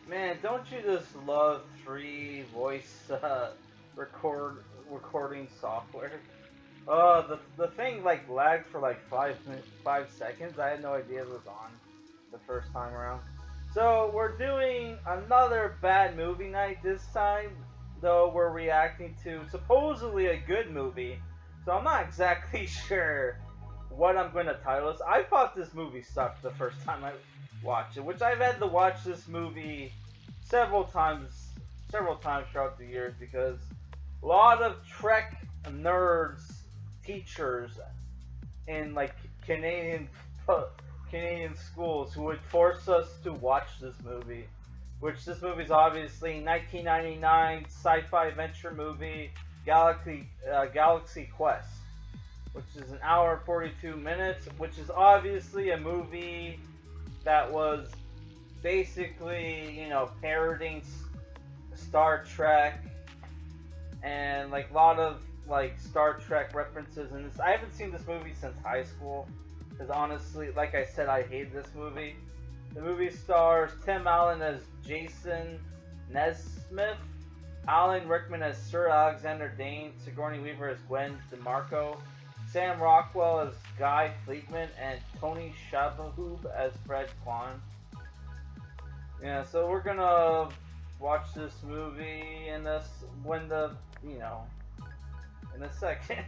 Man, don't you just love free voice recording software? The thing like lagged for like 5 seconds. I had no idea it was on the first time around. So we're doing another bad movie night this time, though we're reacting to supposedly a good movie. So I'm not exactly sure what I'm going to title this. I thought this movie sucked the first time I watched it, which I've had to watch this movie several times, several times throughout the years because a lot of Trek nerds, teachers in like Canadian Canadian schools who would force us to watch this movie. Which this movie is obviously 1999 sci-fi adventure movie Galaxy Quest, which is an hour and 42 minutes, which is obviously a movie that was basically, parodying Star Trek and like a lot of like Star Trek references in this. I haven't seen this movie since high school because honestly, like I said, I hate this movie. The movie stars Tim Allen as Jason Nesmith, Alan Rickman as Sir Alexander Dane, Sigourney Weaver as Gwen DeMarco, Sam Rockwell as Guy Fleetman, and Tony Shalhoub as Fred Kwan. Yeah, so we're gonna watch this movie in this in a second.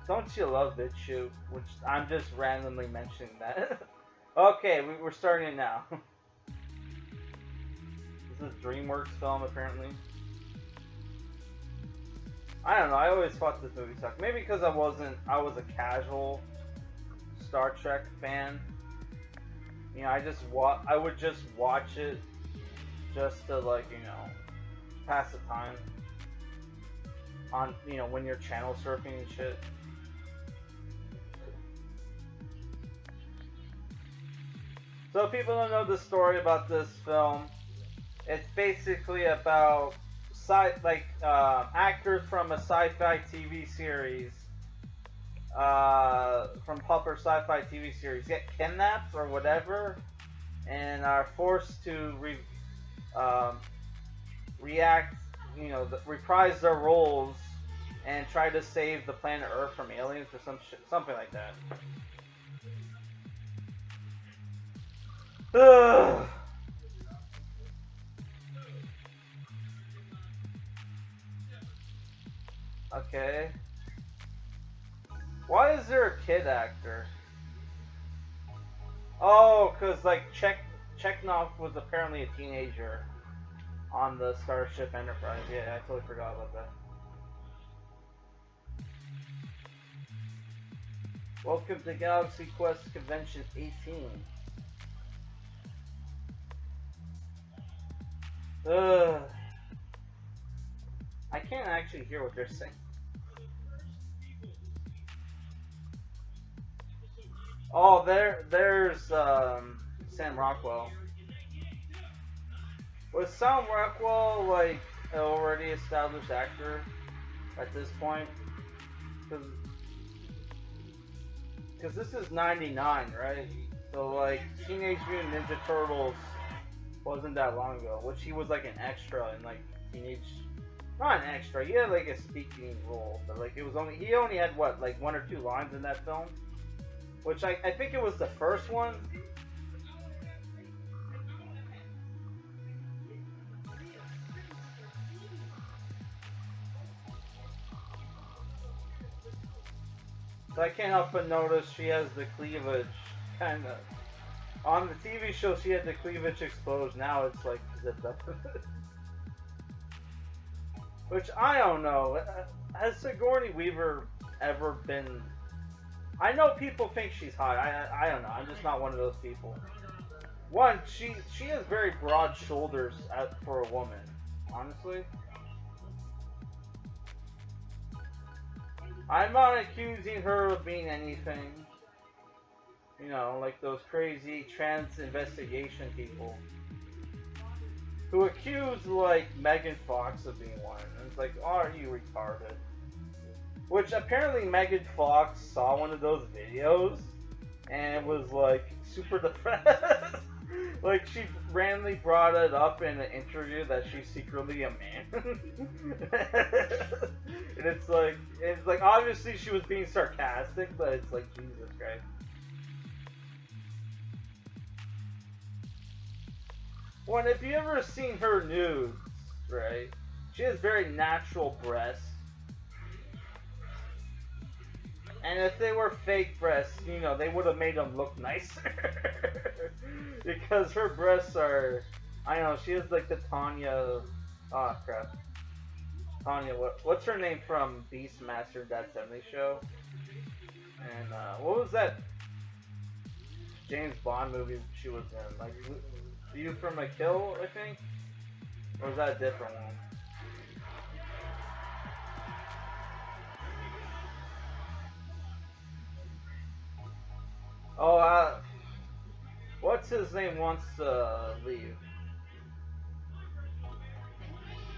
Don't you love BitChute? Which I'm just randomly mentioning that. Okay, we're starting it now. This is a DreamWorks film, apparently. I don't know. I always thought this movie sucked. Maybe because I was a casual Star Trek fan. I would just watch it just to pass the time on when you're channel surfing and shit. So if people don't know the story about this film, it's basically about actors from a sci-fi TV series, from popular sci-fi TV series, get kidnapped or whatever, and are forced to reprise their roles and try to save the planet Earth from aliens or something like that. Ugh. Okay. Why is there a kid actor? Oh, cause like Chekhov was apparently a teenager on the Starship Enterprise. Yeah, I totally forgot about that. Welcome to Galaxy Quest Convention 18. Ugh. I can't actually hear what they're saying. Oh, there's Sam Rockwell. Was Sam Rockwell like an already established actor at this point? Because this is '99, right? So like Teenage Mutant Ninja Turtles wasn't that long ago, which he was like an extra in like not an extra, he had like a speaking role, but like he only had what, like 1 or 2 lines in that film, which I think it was the first one. So I can't help but notice she has the cleavage, kind of. On the TV show, she had the cleavage exposed. Now it's like zipped up. Which I don't know. Has Sigourney Weaver ever been? I know people think she's hot. I don't know. I'm just not one of those people. One, she has very broad shoulders for a woman. Honestly, I'm not accusing her of being anything. Like those crazy trans investigation people who accuse like Megan Fox of being one. And it's like, oh, are you retarded? Which apparently Megan Fox saw one of those videos and was like super depressed. Like she randomly brought it up in an interview that she's secretly a man. And it's like obviously she was being sarcastic, but it's like Jesus Christ. Well, if you ever seen her nudes, right? She has very natural breasts. And if they were fake breasts, you know, they would have made them look nicer. Because her breasts are, I don't know, she has like the Tanya, oh crap. Tanya, what's her name from Beastmaster, that 70s show? And what was that James Bond movie she was in? Like, View from a Kill, I think? Or was that a different one? Oh, what's his name wants to leave?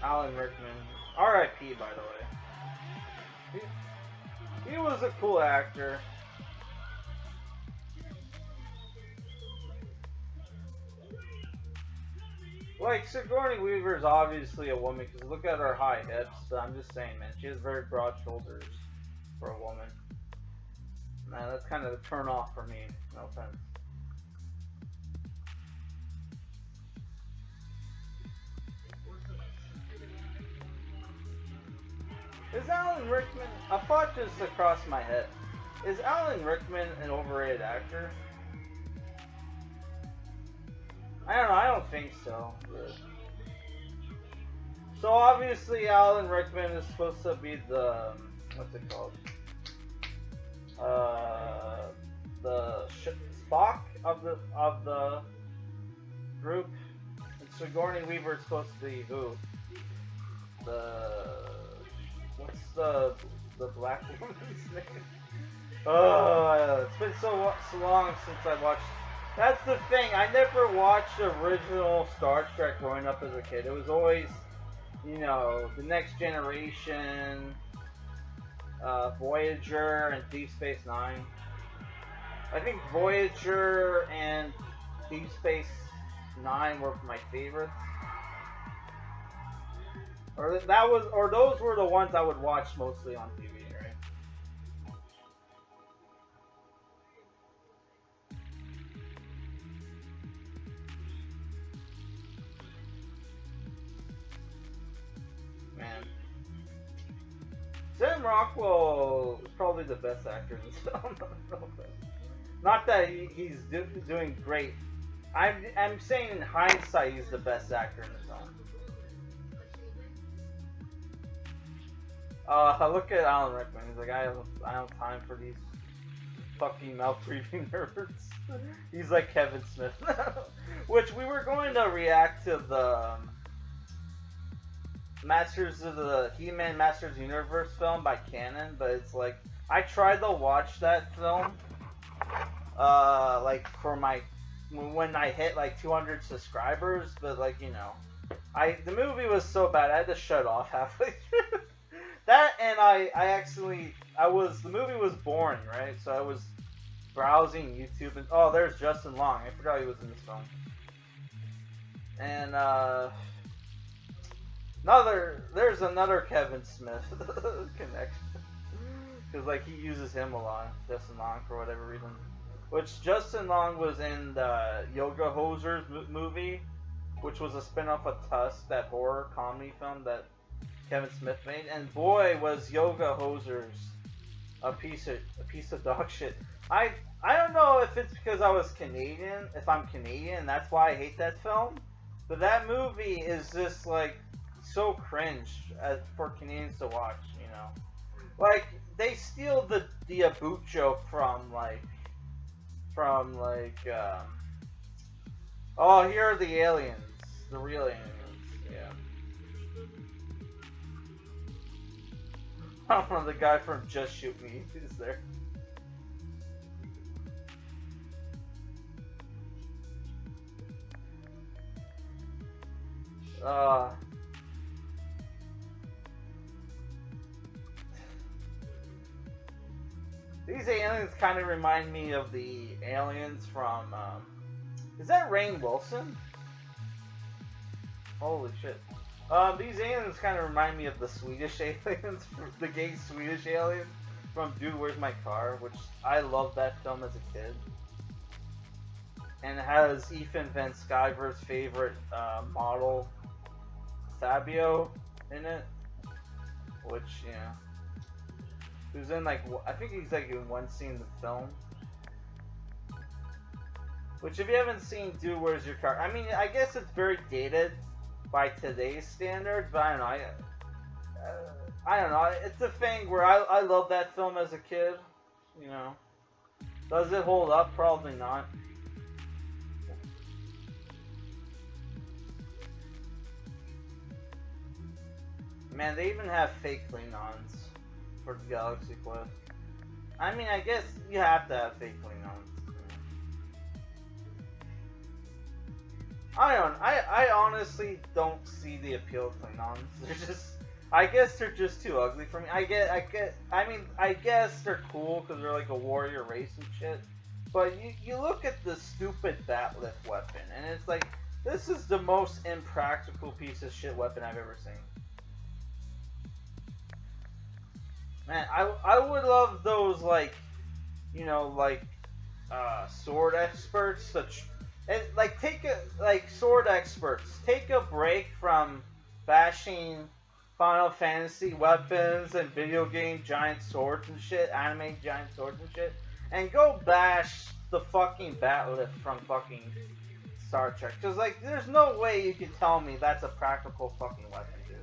Alan Rickman. R.I.P. by the way. He was a cool actor. Like, Sigourney Weaver is obviously a woman, because look at her high hips, but I'm just saying, man, she has very broad shoulders for a woman. Man, that's kind of a turn off for me, no offense. Is Alan Rickman, a thought just across my head, is Alan Rickman an overrated actor? I don't know, I don't think so. But... So obviously Alan Rickman is supposed to be the, what's it called? The Spock of the group. And Sigourney Weaver is supposed to be who? What's the black woman's name? It's been so long since I watched. That's the thing. I never watched the original Star Trek growing up as a kid. It was always, you know, The Next Generation, Voyager, and Deep Space Nine. I think Voyager and Deep Space Nine were my favorites. Or those were the ones I would watch mostly on TV, right? Man. Sam Rockwell is probably the best actor in this film. Not that he's doing great. I'm saying in hindsight he's the best actor in this film. Look at Alan Rickman. He's like, I don't have time for these fucking mouth-breathing nerds. He's like Kevin Smith. Which we were going to react to the Masters of the He-Man Masters of the Universe film by Canon, but it's like, I tried to watch that film, like for when I hit like 200 subscribers, but like, you know, the movie was so bad I had to shut off halfway through. That and the movie was boring, right? So I was browsing YouTube and there's Justin Long. I forgot he was in this film. And there's another Kevin Smith connection. Because like he uses him a lot, Justin Long, for whatever reason. Which Justin Long was in the Yoga Hosers movie, which was a spin-off of Tusk, that horror comedy film that Kevin Smith made, and boy was Yoga Hosers a piece of dog shit. I don't know if it's because I was Canadian, if I'm Canadian, that's why I hate that film. But that movie is just like so cringe for Canadians to watch, you know. Like they steal the boot joke from here are the aliens, the real aliens, yeah. I don't know, the guy from Just Shoot Me is there. These aliens kind of remind me of the aliens from, is that Rainn Wilson? Holy shit. These aliens kind of remind me of the Swedish aliens, the gay Swedish aliens from Dude, Where's My Car, which I loved that film as a kid. And it has Ethan Van Sciver's favorite model, Fabio, in it. Which, you know, who's in like, I think he's like in one scene in the film. Which, if you haven't seen Dude, Where's Your Car? I mean, I guess it's very dated by today's standards, but I don't know. I don't know. It's a thing where I love that film as a kid. You know, does it hold up? Probably not. Man, they even have fake Klingons for the Galaxy Quest. I mean, I guess you have to have fake Klingons. I honestly don't see the appeal of Klingons. They're just, I guess they're just too ugly for me. I guess they're cool because they're like a warrior race and shit. But you look at the stupid Batlift weapon, and it's like, this is the most impractical piece of shit weapon I've ever seen. Man, I would love those, like, you know, like, sword experts, and, like, sword experts, take a break from bashing Final Fantasy weapons and video game giant swords and shit, anime giant swords and shit, and go bash the fucking Batlift from fucking Star Trek. Cause, like, there's no way you can tell me that's a practical fucking weapon, dude.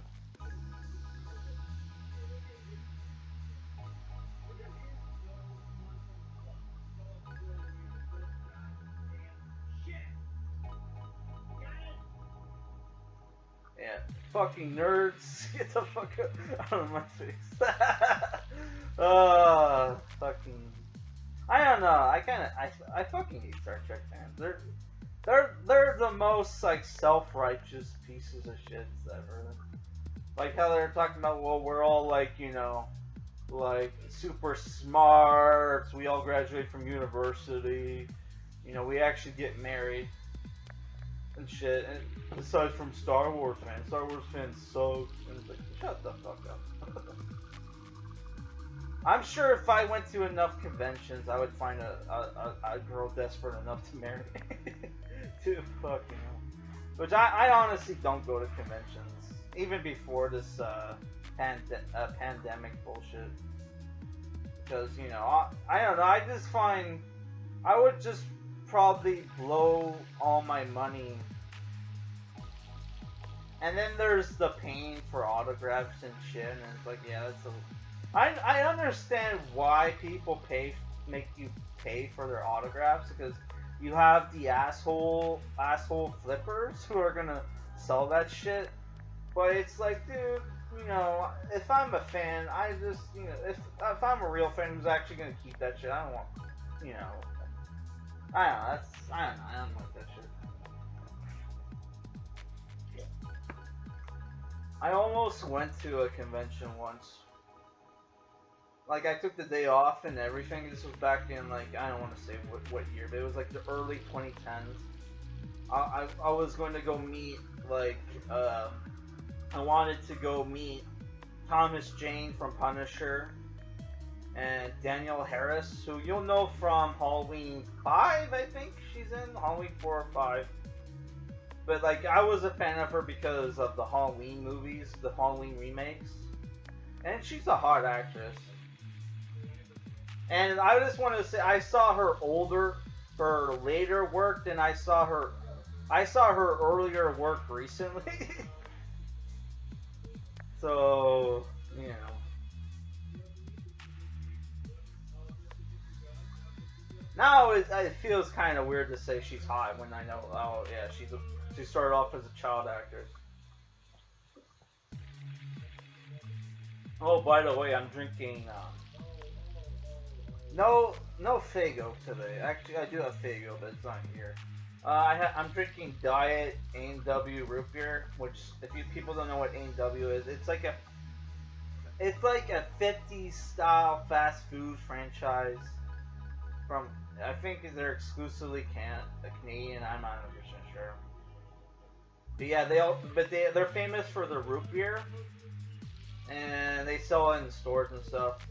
Yeah, fucking nerds, get the fuck out of my face. Fucking, I don't know. I fucking hate Star Trek fans. They're the most like self-righteous pieces of shit ever. Like how they're talking about, well, we're all like, you know, like super smart. We all graduate from university. You know, we actually get married and shit. And aside from Star Wars fans suck. And it's like, shut the fuck up. I'm sure if I went to enough conventions, I would find a girl desperate enough to marry. To fucking hell. Which I honestly don't go to conventions, even before this pandemic bullshit. Because, you know, I don't know, I just find I would just probably blow all my money. And then there's the paying for autographs and shit, and it's like, yeah, that's I understand why people make you pay for their autographs, because you have the asshole flippers who are gonna sell that shit. But it's like, dude, you know, if I'm a fan, I just, you know, if I'm a real fan who's actually gonna keep that shit, I don't want, you know, I don't know, I don't like that shit. I almost went to a convention once. Like, I took the day off and everything. This was back in, like, I don't want to say what year, but it was like the early 2010s. I was going to go meet, like, I wanted to go meet Thomas Jane from Punisher and Danielle Harris, who you'll know from Halloween 5, I think she's in, Halloween 4 or 5. But, like, I was a fan of her because of the Halloween movies, the Halloween remakes. And she's a hot actress. And I just want to say, I saw her later work than I saw her earlier work recently. So, you know. Now it feels kind of weird to say she's hot when I know, oh yeah, she started off as a child actor. Oh, by the way, I'm drinking, no Faygo today. Actually, I do have Faygo, but it's not here. I'm drinking Diet A&W root beer, which, if you people don't know what A&W is, it's like it's like a 50s style fast food franchise from, I think they're exclusively Canadian. I'm not 100% sure. But yeah, they're famous for their root beer, and they sell it in stores and stuff.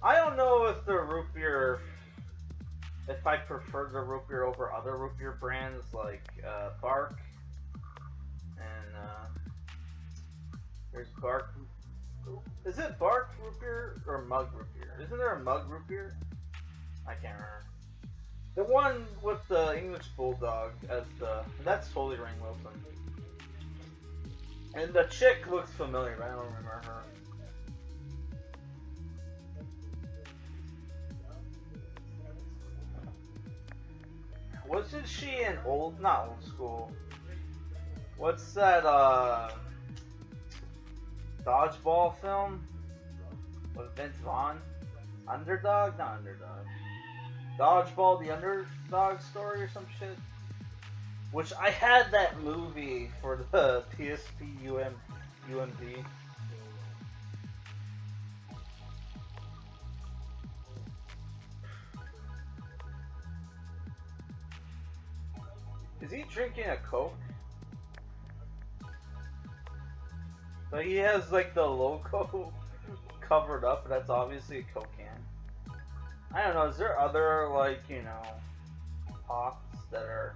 I don't know if the root beer, if I prefer the root beer over other root beer brands like Bark, and there's Bark. Is it Bark root beer or Mug root beer? Isn't there a Mug root beer? I can't remember. The one with the English Bulldog as that's totally Rainn Wilson. And the chick looks familiar, but I don't remember her. Wasn't she in not old school? What's that, dodgeball film? With Vince Vaughn? Underdog? Not Underdog. Dodgeball, the Underdog story or some shit? Which I had that movie for the PSP UMD. Is he drinking a Coke? But he has like the logo covered up, that's obviously a Coke can. I don't know, is there other like, you know, pops that are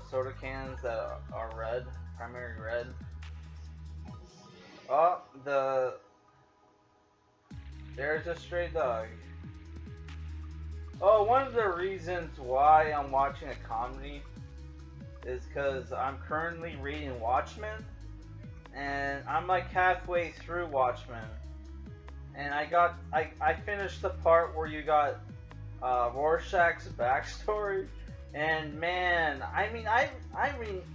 soda cans that are red, primary red? Oh, there's a stray dog. Oh, one of the reasons why I'm watching a comedy is because I'm currently reading Watchmen, and I'm like halfway through Watchmen, and I finished the part where you got Rorschach's backstory, and man, I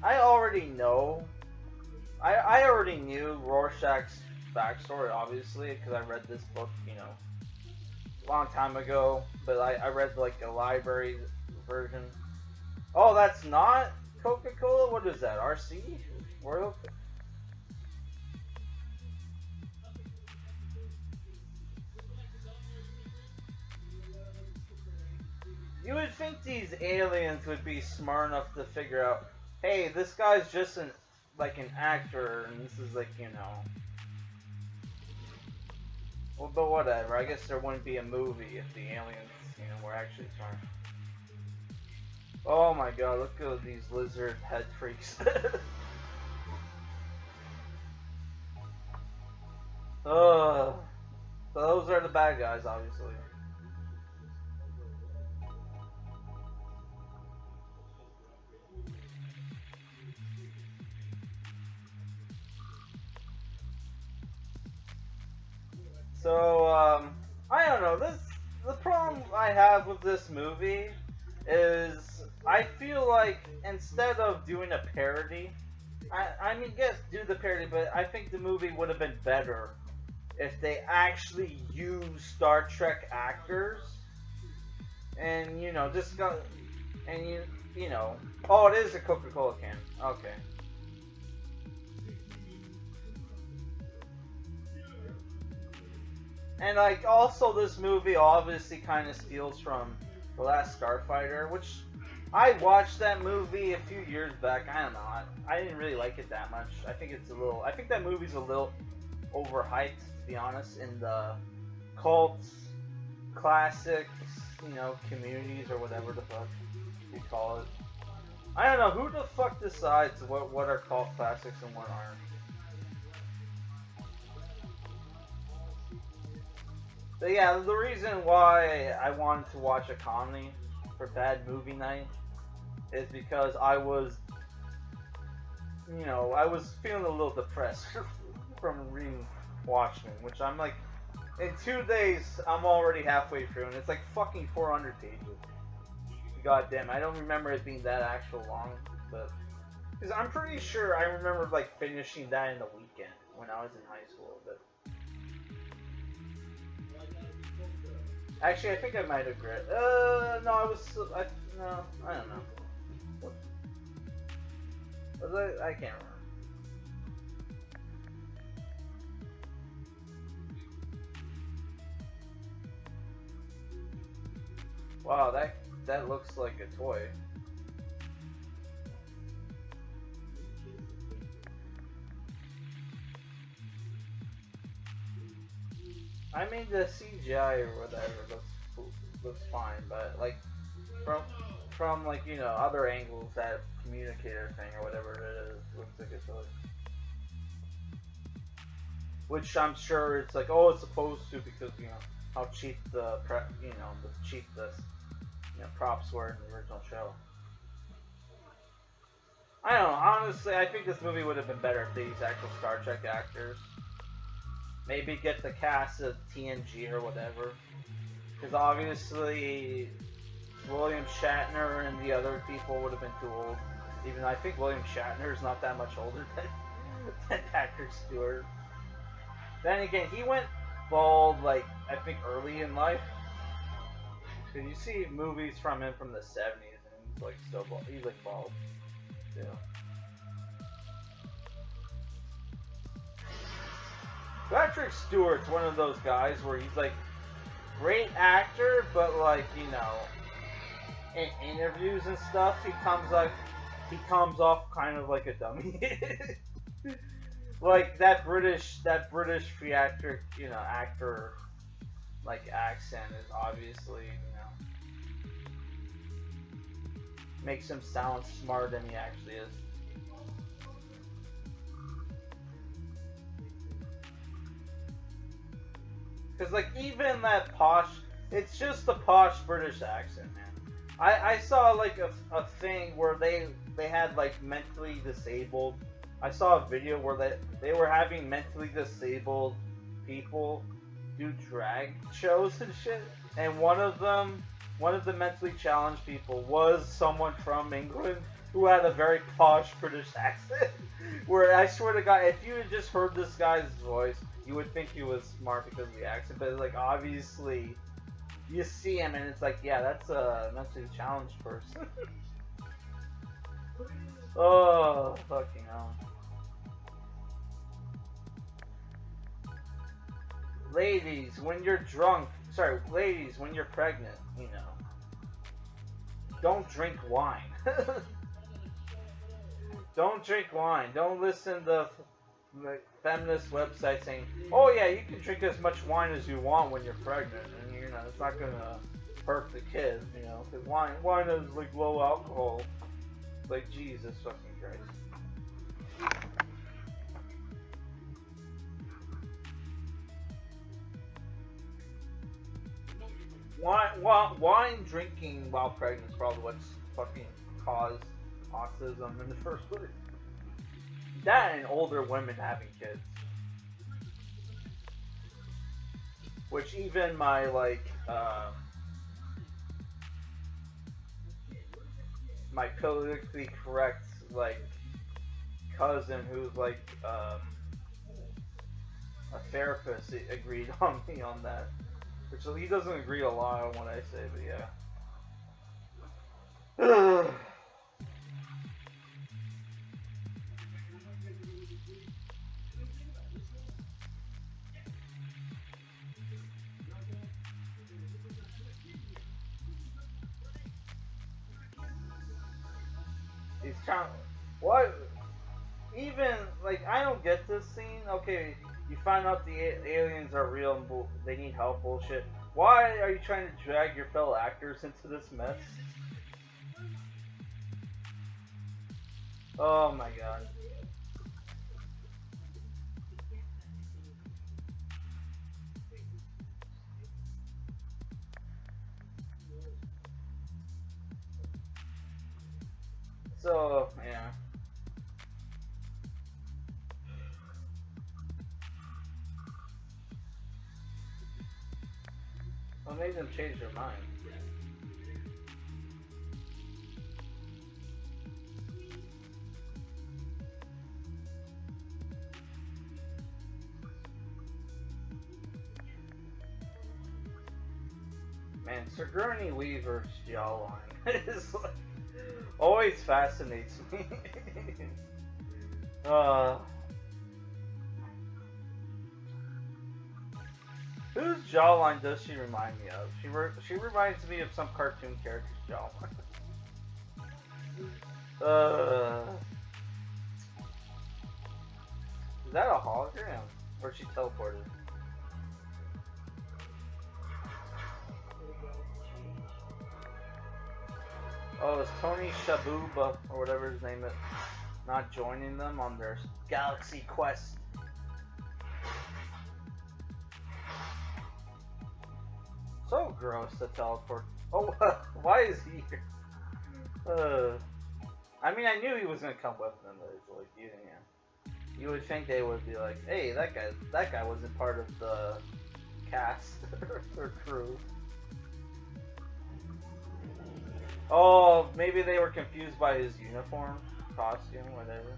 already know, I already knew Rorschach's backstory, obviously, because I read this book, you know, long time ago, but I read like a library version. Oh, that's not Coca-Cola? What is that? RC? Royal? You would think these aliens would be smart enough to figure out, hey, this guy's just an actor, and this is like, you know. Well, but whatever. I guess there wouldn't be a movie if the aliens, you know, were actually smart. Oh my god, look at these lizard head freaks. So those are the bad guys, obviously. So, I don't know, the problem I have with this movie is, I feel like, instead of doing a parody, I mean, yes, do the parody, but I think the movie would have been better if they actually used Star Trek actors, and, you know, just got, and you know, oh, it is a Coca-Cola can, okay. And like, also this movie obviously kind of steals from The Last Starfighter, which I watched that movie a few years back. I don't know, I didn't really like it that much. I think that movie's a little overhyped, to be honest, in the cult classics, you know, communities or whatever the fuck you call it. I don't know, who the fuck decides what are cult classics and what aren't? But yeah, the reason why I wanted to watch a comedy for Bad Movie Night is because I was, you know, I was feeling a little depressed from reading Watchmen, which I'm like, in 2 days, I'm already halfway through, and it's like fucking 400 pages. God damn, I don't remember it being that actual long, but, because I'm pretty sure I remember like finishing that in a weekend when I was in high school, but. Actually, I think I might have read. No, I was. No, I don't know. What? Was I can't remember. Wow, that looks like a toy. I mean, the CGI or whatever looks fine, but like from like other angles, that communicator thing or whatever it is looks like a toy. Which I'm sure it's like, oh, it's supposed to because how cheap the props were in the original show. I don't know. Honestly, I think this movie would have been better if they used actual Star Trek actors. Maybe get the cast of TNG or whatever. Because obviously, William Shatner and the other people would have been too old. Even though I think William Shatner is not that much older than Patrick Stewart. Then again, he went bald, like, I think early in life. Because you see movies from him from the 70s, and he's like still bald. He's like bald. Yeah. Patrick Stewart's one of those guys where he's like great actor, but like in interviews and stuff, he comes off kind of like a dummy. Like that British theatric actor like accent is obviously makes him sound smarter than he actually is. Because like even that posh, it's just the posh British accent, man. I saw like a thing where they had like mentally disabled. I saw a video where they were having mentally disabled people do drag shows and shit, and one of the mentally challenged people was someone from England who had a very posh British accent. Where I swear to God, if you had just heard this guy's voice, you would think he was smart because of the accent. But it's like obviously, you see him and it's like, yeah, that's a mentally challenged person. Oh, fucking hell. Ladies, when you're pregnant, don't drink wine. Don't drink wine. Don't listen to feminist websites saying, oh yeah, you can drink as much wine as you want when you're pregnant, and it's not gonna hurt the kid, because wine is like low alcohol. Like, Jesus fucking Christ. Wine drinking while pregnant is probably what's fucking caused autism in the first place. That and older women having kids. Which even my my politically correct cousin who's a therapist agreed on me on that. Which he doesn't agree a lot on what I say, but yeah. He's trying. What? Even I don't get this scene. Okay, you find out the aliens are real and they need help. Bullshit. Why are you trying to drag your fellow actors into this mess? Oh my god. So, yeah. What made them change their mind? Man, Sigourney Weaver's jawline is always fascinates me. Whose jawline does she remind me of? She reminds me of some cartoon character's jawline. Is that a hologram? Or she teleported? Oh, it's Tony Shabuba, or whatever his name is, not joining them on their galaxy quest. So gross to teleport. Oh, why is he here? I mean, I knew he was gonna come with them, but it's like using him. You would think they would be like, hey, that guy wasn't part of the cast or crew. Oh, maybe they were confused by his uniform, costume, whatever.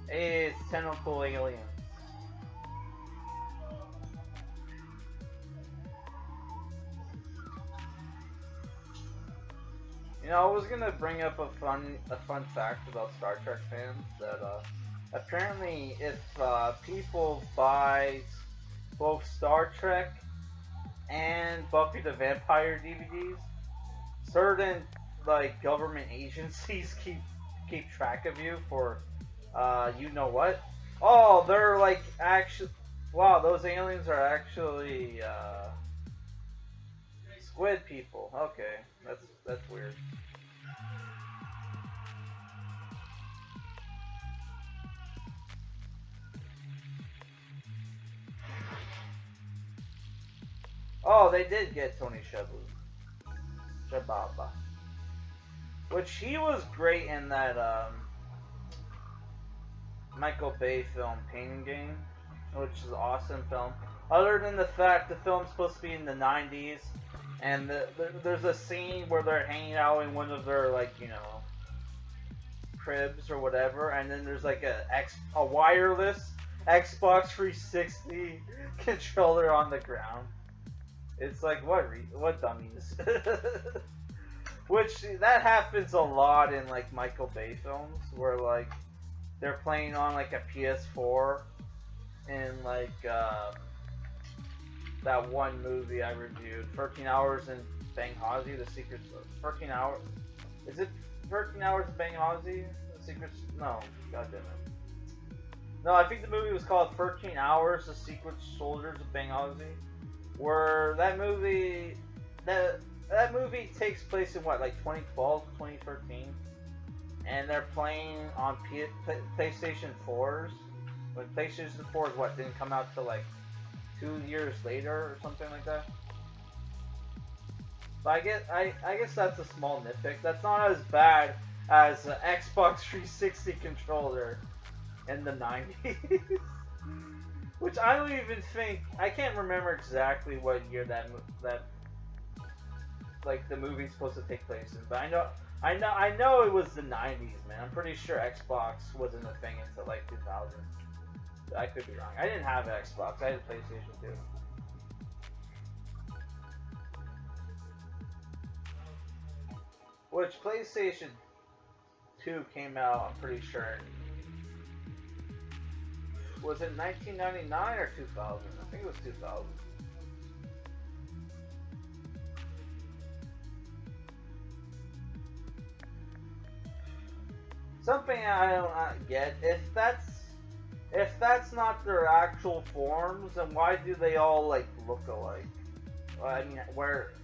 Hey, it's tentacle aliens. You know, I was gonna bring up a fun fact about Star Trek fans that apparently if people buy both Star Trek and Buffy the Vampire DVDs, certain like government agencies keep track of you for you know what? Oh, they're like actually wow, those aliens are actually squid people. Okay, that's weird. Oh, they did get Tony Shababa, which he was great in that Michael Bay film Pain and Gain, which is an awesome film. Other than the fact the film's supposed to be in the 90s, and there's a scene where they're hanging out in one of their like cribs or whatever, and then there's like a wireless Xbox 360 controller on the ground. It's like what dummies. Which that happens a lot in like Michael Bay films where like they're playing on like a PS4 in like that one movie I reviewed, 13 Hours in Benghazi, The Secrets of 13 Hours. Is it 13 Hours in Benghazi? The Secrets? No, god damn it. No, I think the movie was called 13 Hours, The Secret Soldiers of Benghazi, where that movie takes place in what, like 2012, 2013, and they're playing on PlayStation 4s. When PlayStation 4s didn't come out till like 2 years later or something like that. But I guess that's a small nitpick. That's not as bad as an Xbox 360 controller in the 90s. Which I don't even think, I can't remember exactly what year that like the movie's supposed to take place in, but I know it was the 90s, man. I'm pretty sure Xbox wasn't a thing until like 2000. I could be wrong. I didn't have an Xbox. I had a PlayStation 2. Which PlayStation 2 came out, I'm pretty sure. Was it 1999 or 2000? I think it was 2000. Something I don't get, if that's not their actual forms, then why do they all like look alike? Well, I mean, wear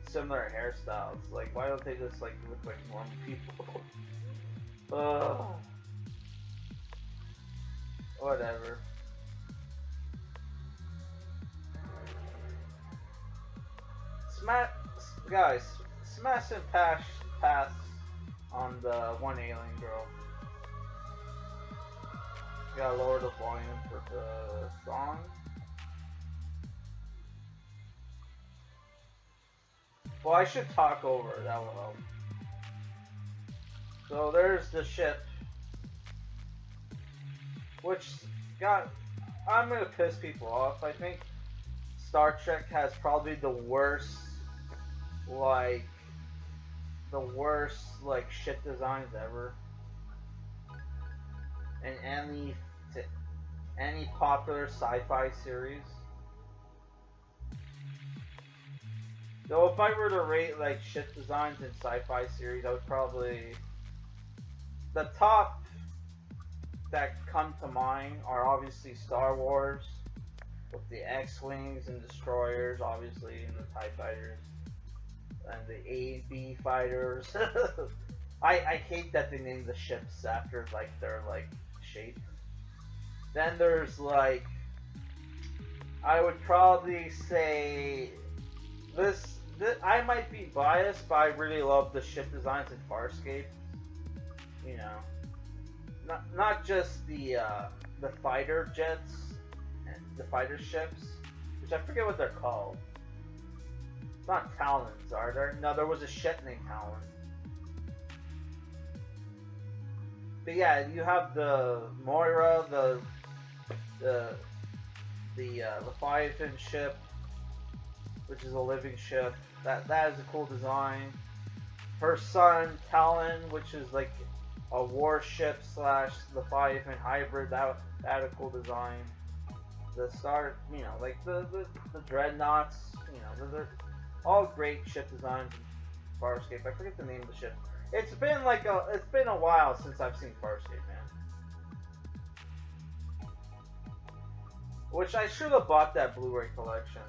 similar hairstyles. Like, why don't they just like look like normal people? Whatever. Guys, smash and pass on the one alien girl. Gotta lower the volume for the song. Well, I should talk over it, that will help. So there's the ship. Which, I'm gonna piss people off. I think Star Trek has probably the worst ship designs ever. In any popular sci-fi series. So if I were to rate like ship designs in sci-fi series, I would probably the top that come to mind are obviously Star Wars with the X-wings and destroyers, obviously, and the TIE fighters and the A/B fighters. I hate that they named the ships after like their like shape. Then there's like I would probably say this I might be biased, but I really love the ship designs in Farscape. You know, not just the fighter jets and the fighter ships, which I forget what they're called. It's not Talons, are there? No, there was a ship named Talon. But yeah, you have the Moira, the Leviathan ship, which is a living ship. That is a cool design. Her son Talon, which is like a warship slash Leviathan hybrid. That had a cool design. The star, you know, like the dreadnoughts, you know, they're all great ship designs. In Farscape. I forget the name of the ship. It's been a while since I've seen Farscape, man. Which I should have bought that Blu-ray collection,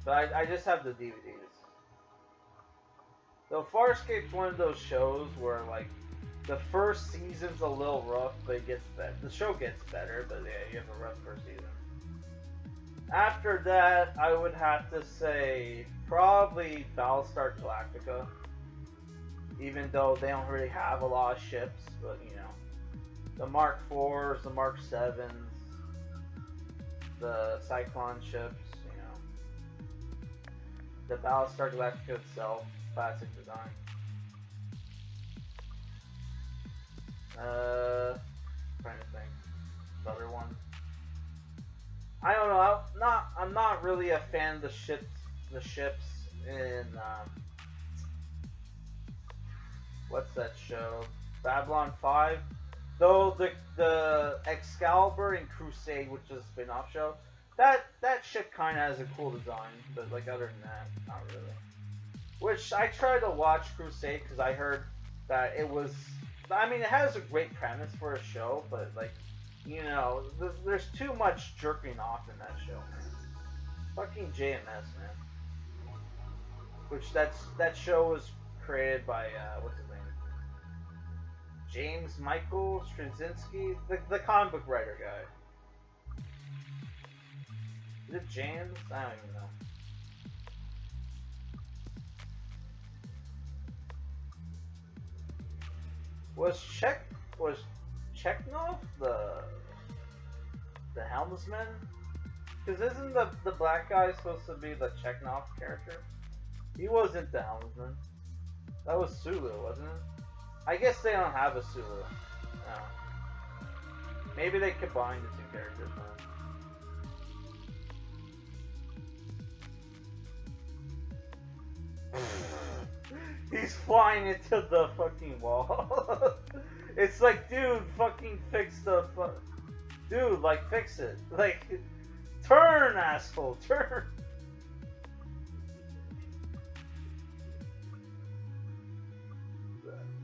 but I just have the DVDs. So Farscape's one of those shows where like the first season's a little rough, but it gets better. The show gets better, but yeah, you have a rough first season. After that, I would have to say probably Battlestar Galactica. Even though they don't really have a lot of ships, but you know, the Mark IVs, the Mark VIIs, the Cyclone ships, you know, the Battlestar Galactica itself, classic design. Trying to think, other one. I don't know. I'm not really a fan of the ships in what's that show? Babylon 5. Though the Excalibur and Crusade, which is a spin-off show, that ship kind of has a cool design, but like other than that, not really. Which I tried to watch Crusade because I heard that it was. I mean, it has a great premise for a show, but like, you know, there's too much jerking off in that show, man. Fucking JMS, man. Which that show was created by what's his name? James Michael Straczynski, the comic book writer guy. Is it James? I don't even know. Was Chekhov the helmsman? Because isn't the black guy supposed to be the Chekhov character? He wasn't the helmsman. That was Sulu, wasn't it? I guess they don't have a Sulu. No. Maybe they combined the two characters, man. He's flying into the fucking wall. It's like, dude, fucking fix the dude, like, fix it. Like, turn, asshole, turn.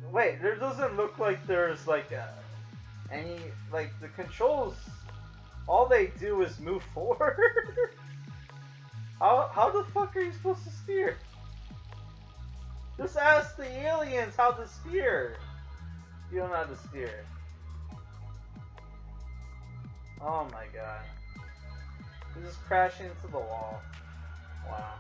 Wait, there doesn't look like there's like any like the controls. All they do is move forward. How the fuck are you supposed to steer? Just ask the aliens how to steer. You don't know how to steer. Oh my god. He's just crashing into the wall. Wow.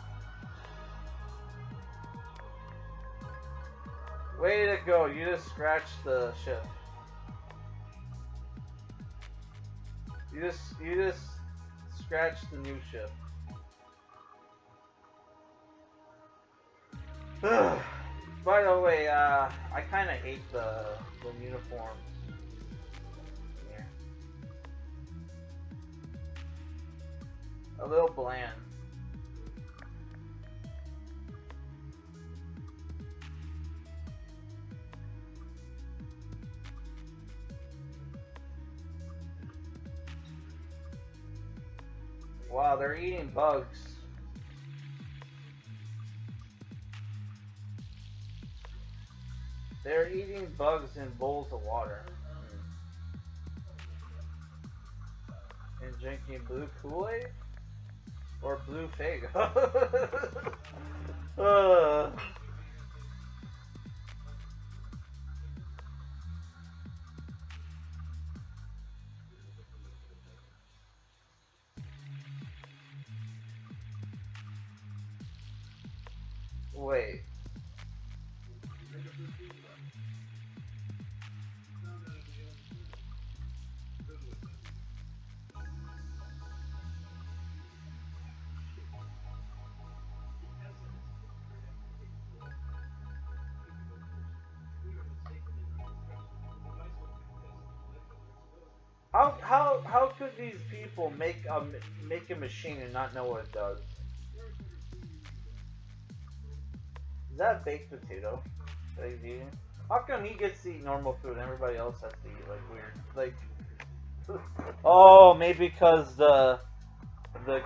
Way to go, you just scratched the ship. You just scratched the new ship. By the way, I kinda hate the uniforms. Yeah. A little bland. Wow, they're eating bugs. They're eating bugs in bowls of water. And drinking blue Kool-Aid? Or blue Faygo? Wait. How could these people make a machine and not know what it does? Is that a baked potato that he's eating? How come he gets to eat normal food and everybody else has to eat like weird? Like, oh, maybe because the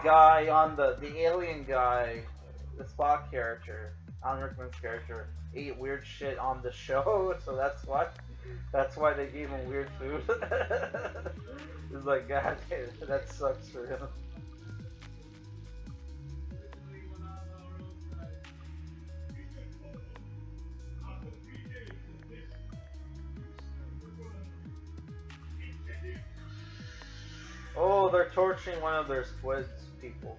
guy on the alien guy, the Spock character, Alan Rickman's character, ate weird shit on the show, so that's why they gave him weird food. It's like, God, that sucks for him. Oh, they're torturing one of their squids people.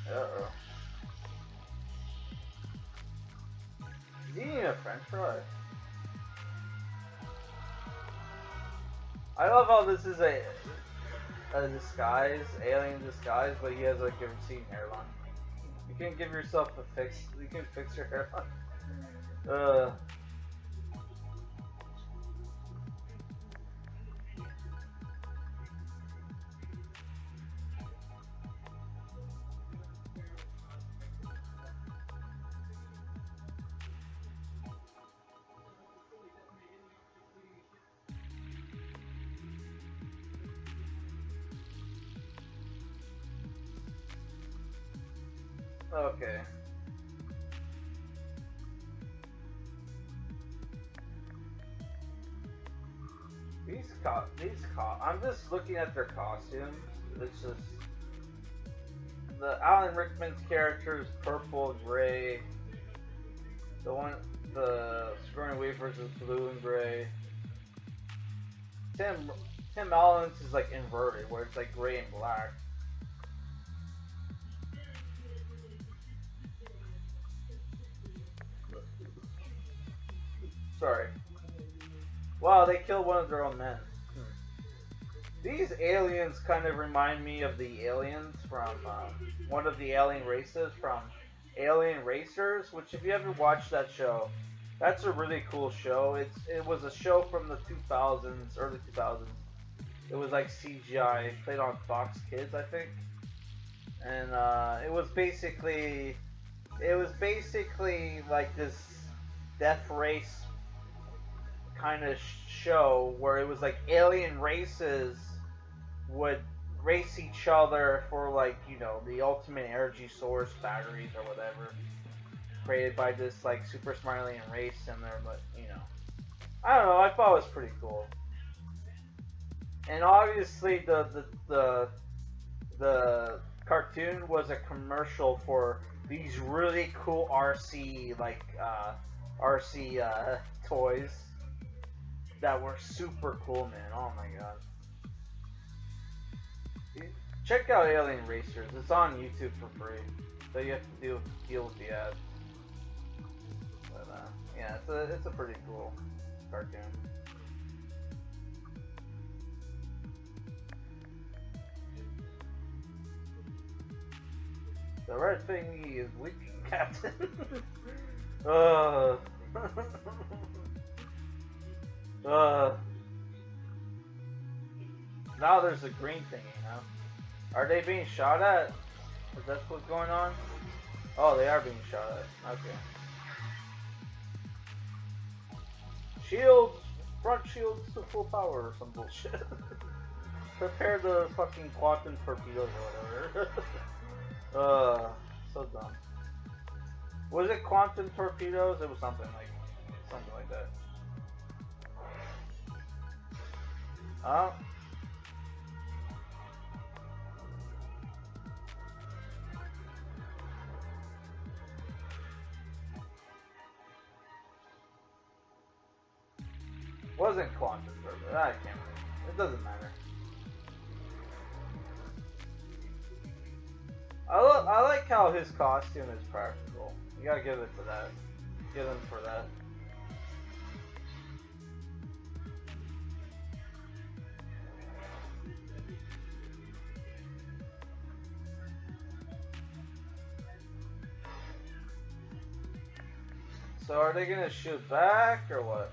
Uh-oh. Is he eating a french fry? I love how this is a disguise, alien disguise, but he has like a receding hairline. You can give yourself a fix. You can fix your hairline. Okay. I'm just looking at their costumes. It's just the Alan Rickman's character is purple, gray. The Sigourney Weaver's is blue and gray. Tim Allen's is like inverted, where it's like gray and black. Sorry. Wow, they killed one of their own men. These aliens kind of remind me of the aliens from one of the alien races from Alien Racers, which if you ever watched that show, that's a really cool show. It was a show from the 2000s, early 2000s. It was like CGI, played on Fox Kids, I think. And it was basically like this death race kind of show where it was like alien races would race each other for, like, you know, the ultimate energy source, batteries or whatever, created by this like super smart alien race. And they're, but you know, I don't know, I thought it was pretty cool. And obviously the cartoon was a commercial for these really cool RC toys that were super cool, man. Oh my god. Check out Alien Racers. It's on YouTube for free, so you have to deal with the ads. But yeah, it's a pretty cool cartoon. The red thingy is leaking, Captain. Now there's a green thingy, huh? Are they being shot at? Is that what's going on? Oh, they are being shot at. Okay. Shields! Front shields to full power or some bullshit. Prepare the fucking quantum torpedoes or whatever. So dumb. Was it quantum torpedoes? It was something like that. Oh. Wasn't quantum torpedoes. I can't remember. It doesn't matter. I like how his costume is practical. You gotta give it to that. Give him for that. So are they gonna shoot back or what?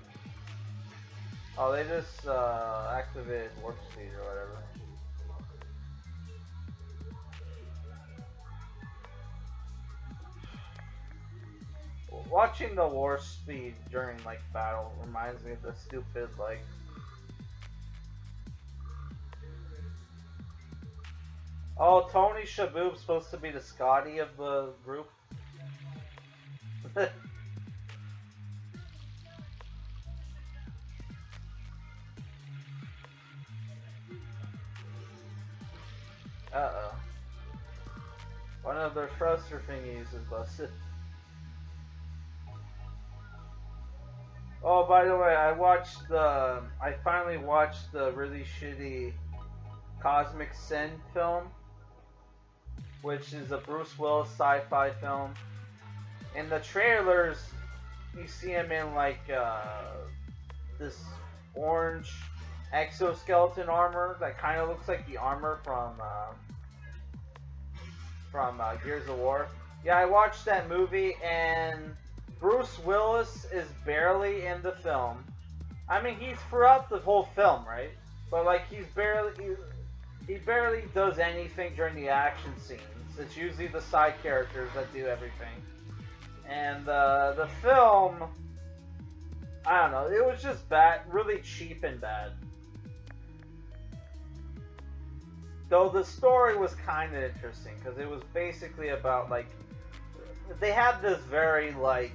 Oh, they just activated warp speed or whatever. Watching the warp speed during like battle reminds me of the stupid like. Oh, Tony Shaboo's supposed to be the Scotty of the group. Uh-oh. One of their thruster thingies is busted. Oh, by the way, I finally watched the really shitty Cosmic Sin film, which is a Bruce Willis sci-fi film. In the trailers, you see him in like this orange exoskeleton armor that kind of looks like the armor from Gears of War. Yeah, I watched that movie, and Bruce Willis is barely in the film. I mean, he's throughout the whole film, right? But like, he barely does anything during the action scenes. It's usually the side characters that do everything. And the film, I don't know, it was just bad, really cheap and bad. Though the story was kind of interesting, because it was basically about, like, they had this very, like,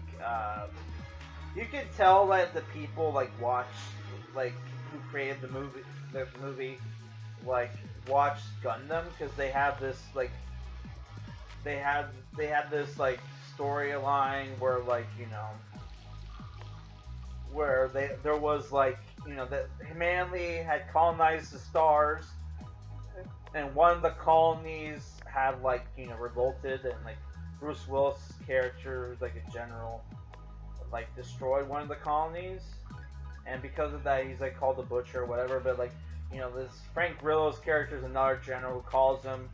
you could tell that the people, like, watched, like, who created the movie, like, watched Gundam, because they had this, like, they had this, like, storyline where, like, you know, where there was, like, you know, that humanity had colonized the stars, and one of the colonies had, like, you know, revolted, and, like, Bruce Willis' character, who's, like, a general, like, destroyed one of the colonies, and because of that, he's, like, called the Butcher or whatever, but, like, you know, this Frank Grillo's character is another general who calls him,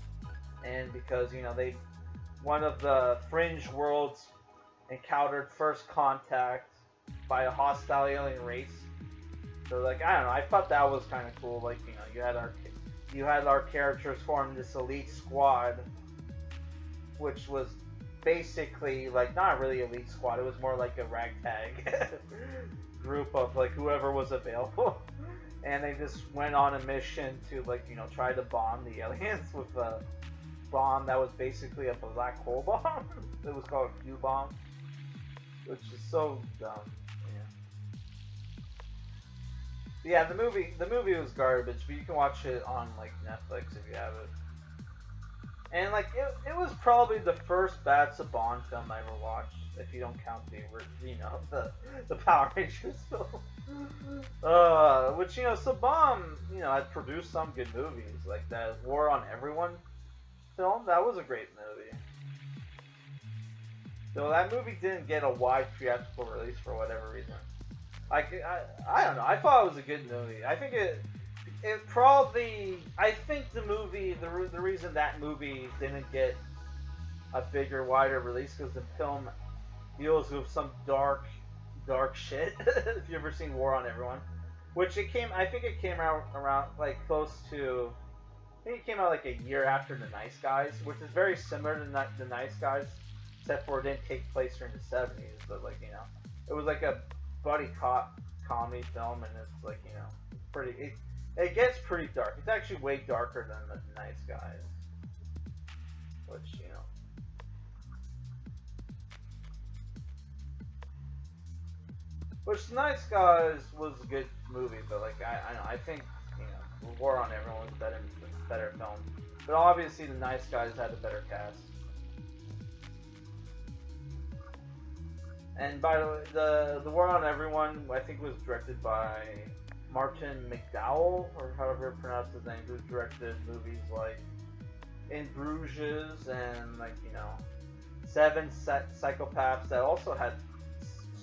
and because, you know, one of the fringe worlds encountered first contact by a hostile alien race. So, like, I don't know, I thought that was kind of cool. Like, you know, you had our characters form this elite squad, which was basically, like, not really elite squad, it was more like a ragtag group of, like, whoever was available. And they just went on a mission to, like, you know, try to bomb the aliens with a bomb that was basically a black hole bomb. It was called a Q-bomb, which is so dumb. Yeah, the movie was garbage, but you can watch it on, like, Netflix if you have it. And, like, it was probably the first bad Saban film I ever watched, if you don't count the Power Rangers film. Which, you know, Saban, you know, had produced some good movies, like that War on Everyone film. That was a great movie. Though that movie didn't get a wide theatrical release for whatever reason. Like, I don't know. I thought it was a good movie. I think it probably. I think the movie, the reason that movie didn't get a bigger, wider release because the film deals with some dark shit. If you ever seen War on Everyone, which I think it came out around like close to. I think it came out like a year after The Nice Guys, which is very similar to The Nice Guys, except for it didn't take place during the 70s. But, like, you know, it was like a buddy cop comedy film, and it's like, you know, It gets pretty dark. It's actually way darker than the Nice Guys, which which Nice Guys was a good movie, but like I think War on Everyone was better film. But obviously the Nice Guys had a better cast. And by the way, the War on Everyone I think was directed by Martin McDowell, or however you pronounce his name, who directed movies like In Bruges and Seven Psychopaths that also had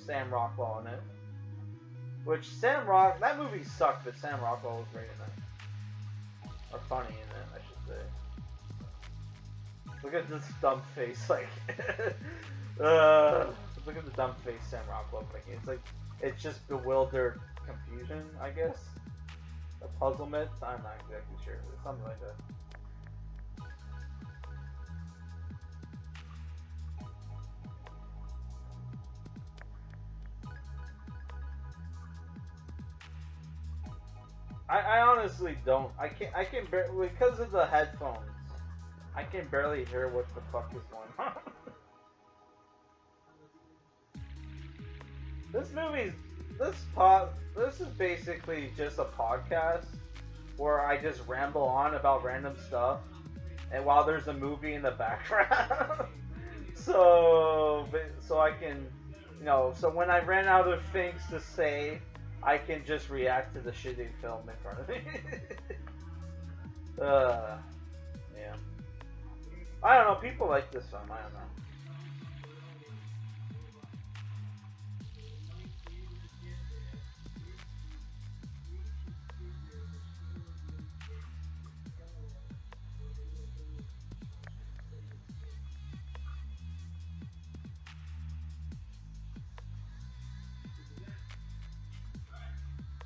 Sam Rockwell in it. Which that movie sucked, but Sam Rockwell was great in it. Or funny in it, I should say. Look at this dumb face, like, look at the dumb face Sam Rockwell making. It's just bewildered confusion, I guess. A puzzlement. I'm not exactly sure. It's something like that. I honestly don't. I can barely, because of the headphones, I can barely hear what the fuck is going on. This is basically just a podcast where I just ramble on about random stuff, and while there's a movie in the background. so I can, so when I ran out of things to say, I can just react to the shitty film in front of me. Yeah. I don't know, people like this film, I don't know.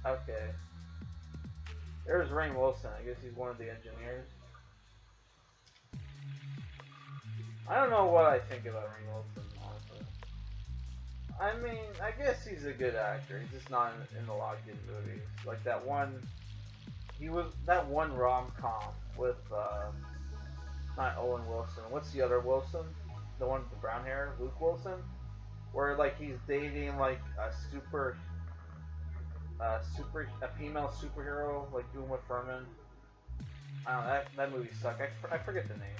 Okay. There's Rainn Wilson. I guess he's one of the engineers. I don't know what I think about Rainn Wilson, honestly. I mean, I guess he's a good actor. He's just not in a lot of good movies. Like that one rom-com with not Owen Wilson. What's the other Wilson? The one with the brown hair, Luke Wilson, where like he's dating like a female superhero, like Uma Thurman. I don't know, that movie sucked. I forget the name.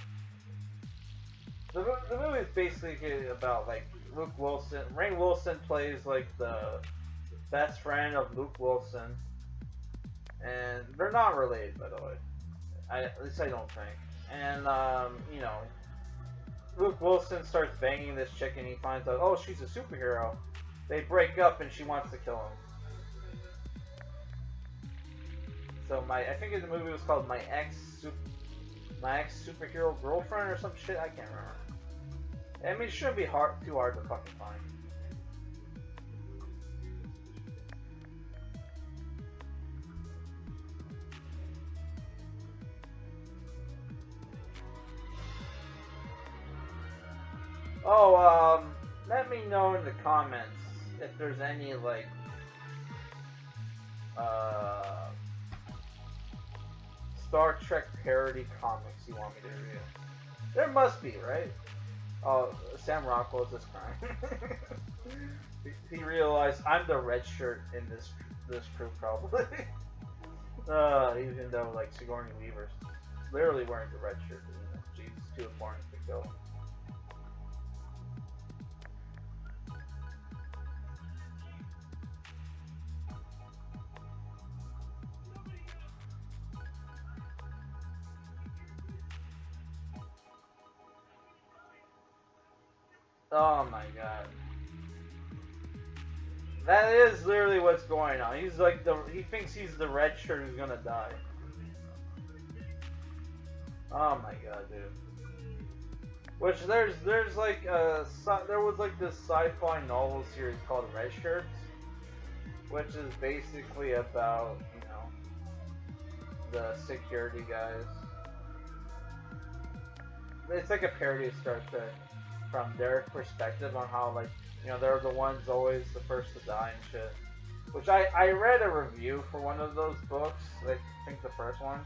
The movie is basically about like Luke Wilson. Rainn Wilson plays like the best friend of Luke Wilson, and they're not related, by the way. At least I don't think. And Luke Wilson starts banging this chick, and he finds out, oh, she's a superhero. They break up, and she wants to kill him. So I think the movie was called My Ex Superhero Girlfriend or some shit. I can't remember. I mean, it shouldn't be too hard to fucking find. Oh, let me know in the comments if there's any like Star Trek parody comics you want me to review. There must be, right? Oh, Sam Rockwell is just crying. He realized I'm the red shirt in this crew, probably. Even though like Sigourney Weaver's literally wearing the red shirt, she's too important to go. Oh my god. That is literally what's going on. He's like he thinks he's the red shirt who's gonna die. Oh my god, dude. Which there was like this sci-fi novel series called Red Shirts, which is basically about, the security guys. It's like a parody of Star Trek, from their perspective on how, like, they're the ones always the first to die and shit. Which I read a review for one of those books, I think the first one,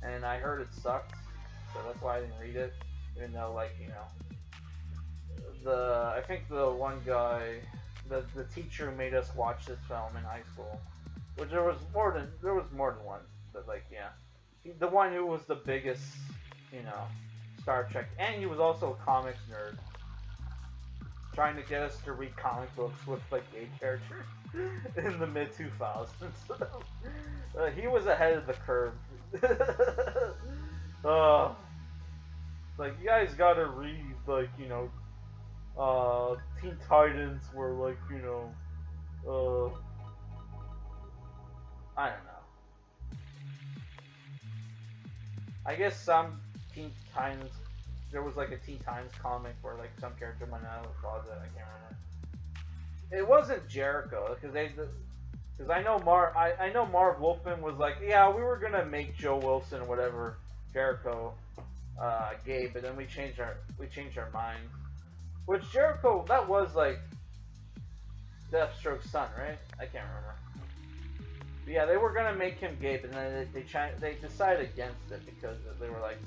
and I heard it sucked, so that's why I didn't read it. Even though, like, you know, I think the one guy, the teacher made us watch this film in high school, which there was more than one, but like, yeah, the one who was the biggest, you know, Star Trek, and he was also a comics nerd, trying to get us to read comic books with like gay characters in the mid 2000s. He was ahead of the curve. Like, you guys gotta read, like, you know, Teen Titans were like, you know, I don't know. I guess some Teen Titans, there was like a Teen Titans comic where like some character went out of the closet. I can't remember. It wasn't Jericho because I know Marv Wolfman was like, yeah, we were gonna make Joe Wilson or whatever Jericho gay, but then we changed our mind. Which Jericho, that was like Deathstroke's son, right? I can't remember. But yeah, they were gonna make him gay, but then they decided against it because they were like,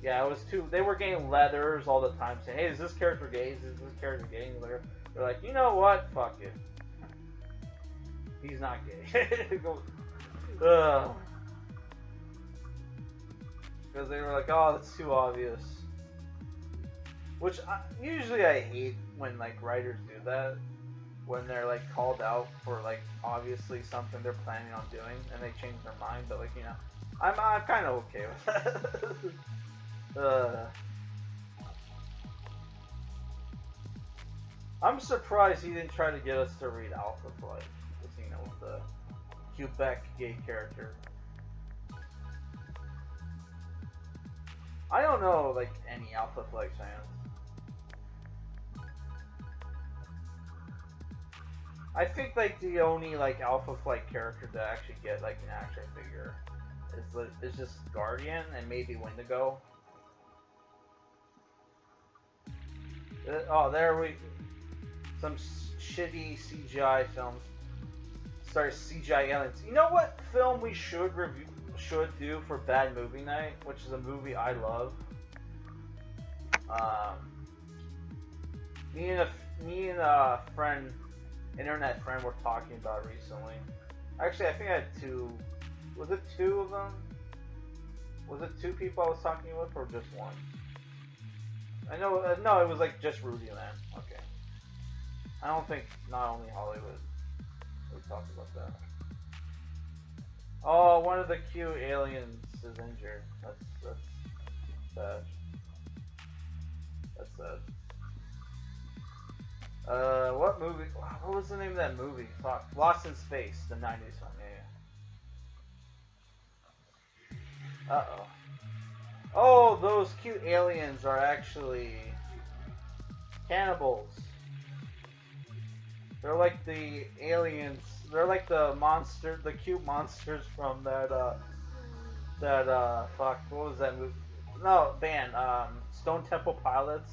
yeah, it was too. They were getting letters all the time saying, hey, is this character gay? Is this character gay? And they're like, you know what? Fuck it. He's not gay. Because they were like, oh, that's too obvious. Which usually I hate when like writers do that. When they're like called out for like obviously something they're planning on doing and they change their mind. But like, you know, I'm kind of okay with that. I'm surprised he didn't try to get us to read Alpha Flight, you know, with the Quebec gay character. I don't know, like, any Alpha Flight fans. I think, like, the only, like, Alpha Flight character to actually get, like, an action figure is just Guardian and maybe Wendigo. Oh, there we... Some shitty CGI films. Sorry, CGI aliens. You know what film we should do for Bad Movie Night, which is a movie I love. Me and a friend, internet friend, were talking about it recently. Actually, I think I had two. Was it two of them? Was it two people I was talking with, or just one? I know. No, it was like just Rudy and them. Okay. I don't think not only Hollywood. We talked about that. Oh, one of the cute aliens is injured. That's sad. That's sad. What movie? What was the name of that movie? Fuck. Lost in Space, the 90s one. Yeah. Uh-oh. Oh, those cute aliens are actually cannibals. They're like the aliens. They're like the cute monsters from that fuck, what was that movie? No, band, Stone Temple Pilots.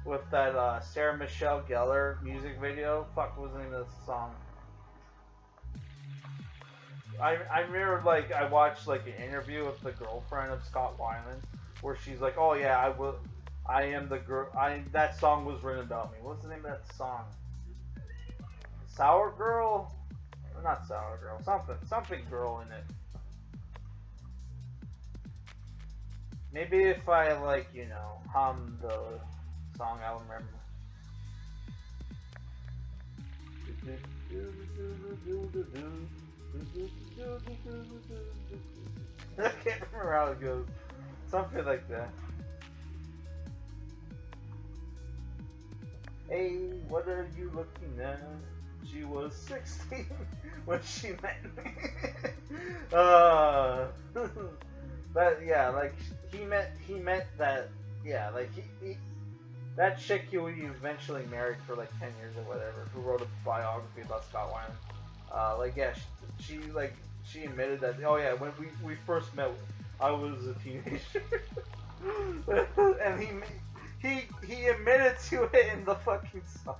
With that, Sarah Michelle Gellar music video. Fuck, what was the name of the song? I remember, like, I watched, like, an interview with the girlfriend of Scott Weiland, where she's like, oh yeah, I am the girl. That song was written about me. What's the name of that song? Sour Girl? Or not Sour Girl. Something girl in it. Maybe if I, like, you know, hum the song, I'll remember. I can't remember how it goes. Something like that. Hey, what are you looking at? She was 16 when she met me. But yeah, like he met that, yeah, like he that chick he eventually married for like 10 years or whatever, who wrote a biography about Scott Weiland. Like, yeah, she admitted that, oh yeah, when we first met, I was a teenager. And he admitted to it in the fucking song.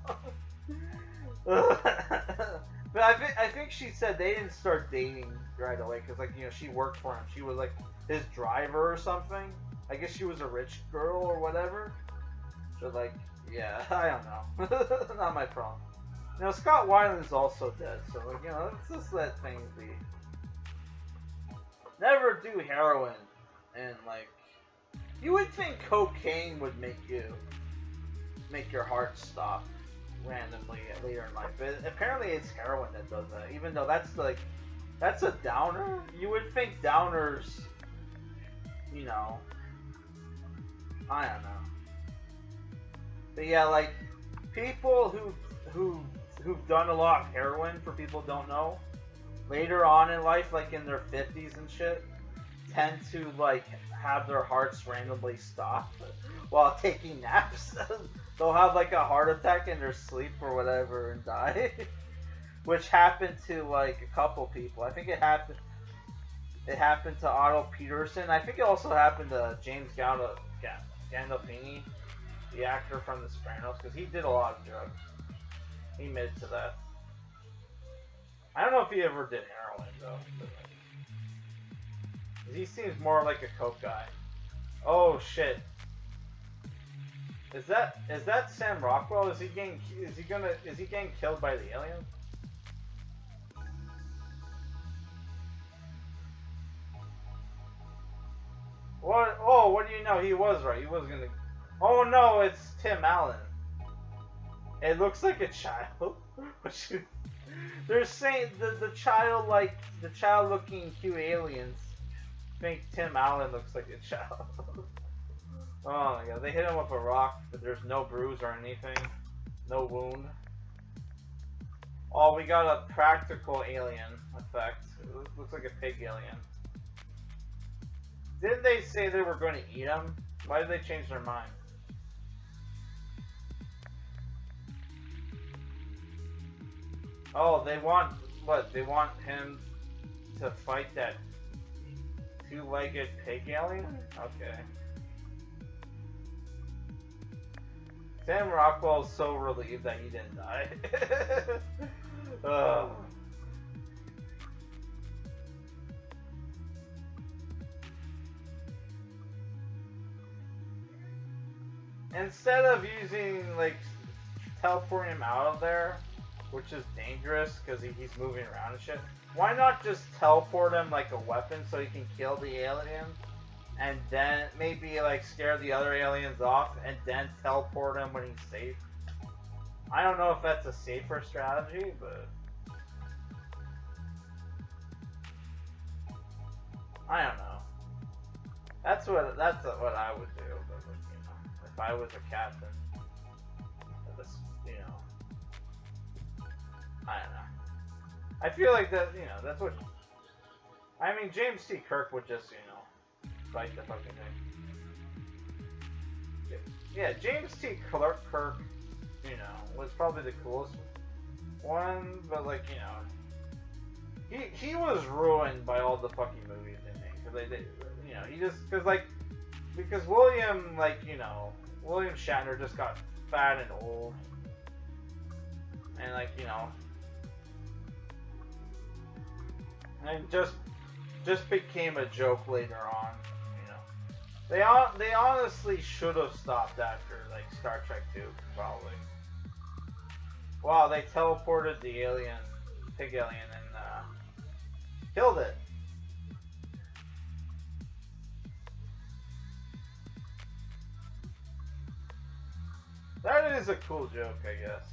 But I think she said they didn't start dating right away because like she worked for him. She was like his driver or something. I guess she was a rich girl or whatever. But like, yeah, I don't know. Not my problem. Scott Weiland's also dead, so like, let's just let things be. Never do heroin, and like, you would think cocaine would make your heart stop randomly later in life. But apparently, it's heroin that does that. Even though that's a downer. You would think downers, I don't know. But yeah, like people who've done a lot of heroin, for people who don't know, later on in life, like in their 50s and shit, tend to like have their hearts randomly stop while taking naps. They'll have like a heart attack in their sleep or whatever and die. Which happened to like a couple people. I think it happened to Otto Peterson. I think it also happened to James Gandolfini, the actor from The Sopranos, because he did a lot of drugs. He admitted to that. I don't know if he ever did heroin though. He seems more like a coke guy. Oh shit! Is that Sam Rockwell? Is he getting killed by the aliens? What? Oh, what do you know? He was right. He was gonna. Oh no, it's Tim Allen. It looks like a child. They're saying the child looking cute aliens think Tim Allen looks like a child. Oh my god, they hit him with a rock, but there's no bruise or anything. No wound. Oh, we got a practical alien effect. It looks like a pig alien. Didn't they say they were going to eat him? Why did they change their mind? Oh, they want what? They want him to fight that two-legged pig alien? Okay. Sam Rockwell's so relieved that he didn't die. Instead of using, like, teleporting him out of there, which is dangerous because he's moving around and shit, why not just teleport him like a weapon so he can kill the alien, and then maybe, like, scare the other aliens off, and then teleport him when he's safe? I don't know if that's a safer strategy, but I don't know. That's what I would do. But, if I was a captain, I don't know. I feel like that, that's what. I mean, James T. Kirk would just, fight the fucking thing. Yeah, James T. Kirk, was probably the coolest one, but like, he was ruined by all the fucking movies they made, because he just, because William Shatner just got fat and old, and like, and just became a joke later on. They honestly should have stopped after like Star Trek 2, probably. Wow, they teleported the pig alien, and killed it. That is a cool joke, I guess.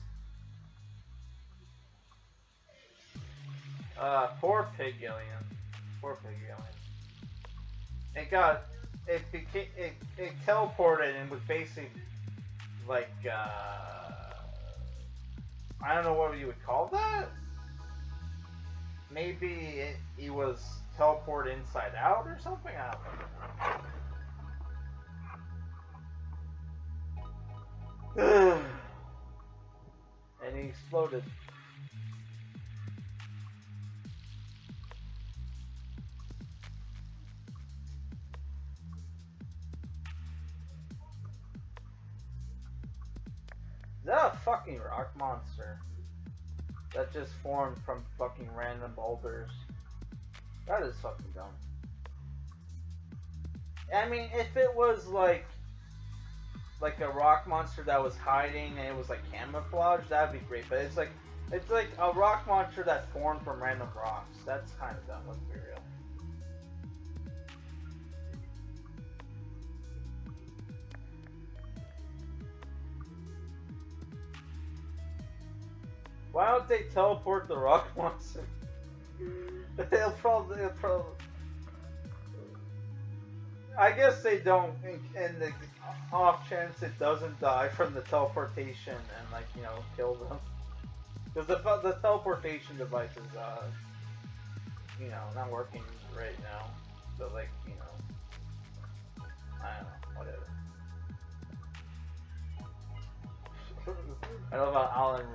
Poor pig alien. Poor pig alien. It teleported and was basically like, I don't know what you would call that. Maybe he was teleported inside out or something. I don't know. And he exploded. Is that a fucking rock monster? that just formed from fucking random boulders. That is fucking dumb. I mean, if it was like a rock monster that was hiding and it was like camouflage, that'd be great. But it's like a rock monster that formed from random rocks. That's kind of dumb. Let's be real. Why don't they teleport the rock monster? They'll probably. I guess they don't, in the off chance it doesn't die from the teleportation and, like, you know, kill them. Because the teleportation device is, you know, not working right now. But, like, you know, I don't know, whatever. I love how Alan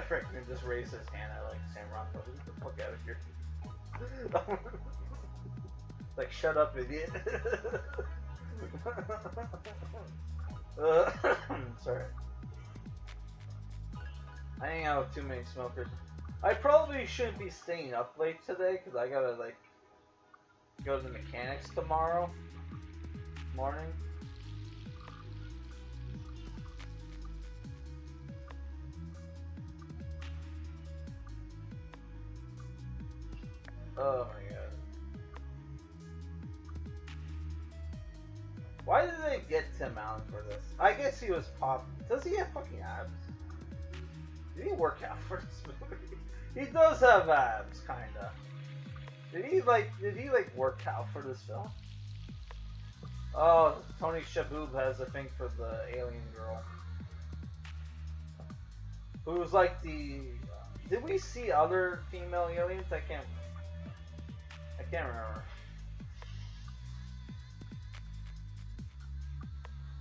Rickman just raised his hand at, like, Sam Rockwell. Get the fuck out of here. Like, shut up, idiot. Sorry. I hang out with too many smokers. I probably shouldn't be staying up late today because I gotta, like, go to the mechanics tomorrow morning. Oh my god. Why did they get Tim Allen for this? I guess he was pop. Does he have fucking abs? Did he work out for this movie? He does have abs, kinda. Did he like work out for this film? Oh, Tony Shaboob has a thing for the alien girl. Who's like the... Did we see other female aliens? I can't remember.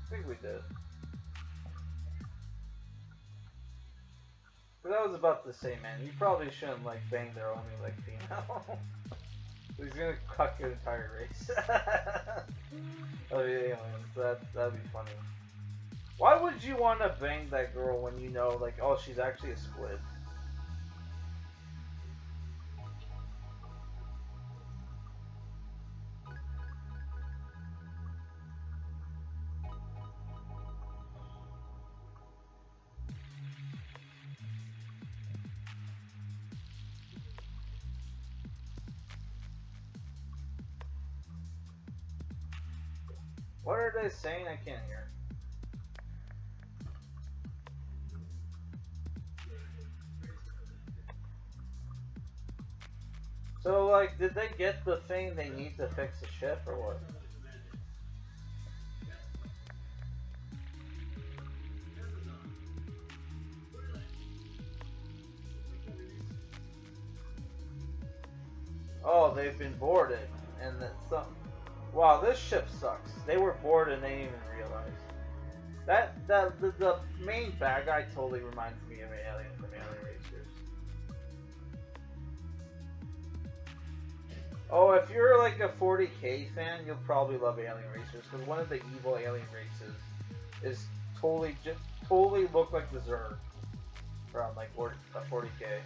I think we did. But that was about the same, man. You probably shouldn't, like, bang their only, like, female. He's gonna cuck your entire race. Oh, the aliens. That'd be funny. Why would you want to bang that girl when you know, like, oh, she's actually a squid? What are they saying? I can't hear. So, like, did they get the thing they need to fix the ship, or what? Oh, they've been boarded, and that's something. Wow, this ship sucks. They were bored and they didn't even realize. The main bad guy totally reminds me of an alien from Alien Racers. Oh, if you're like a 40K fan, you'll probably love Alien Racers because one of the evil alien races is totally look like the Zerg from like 40K.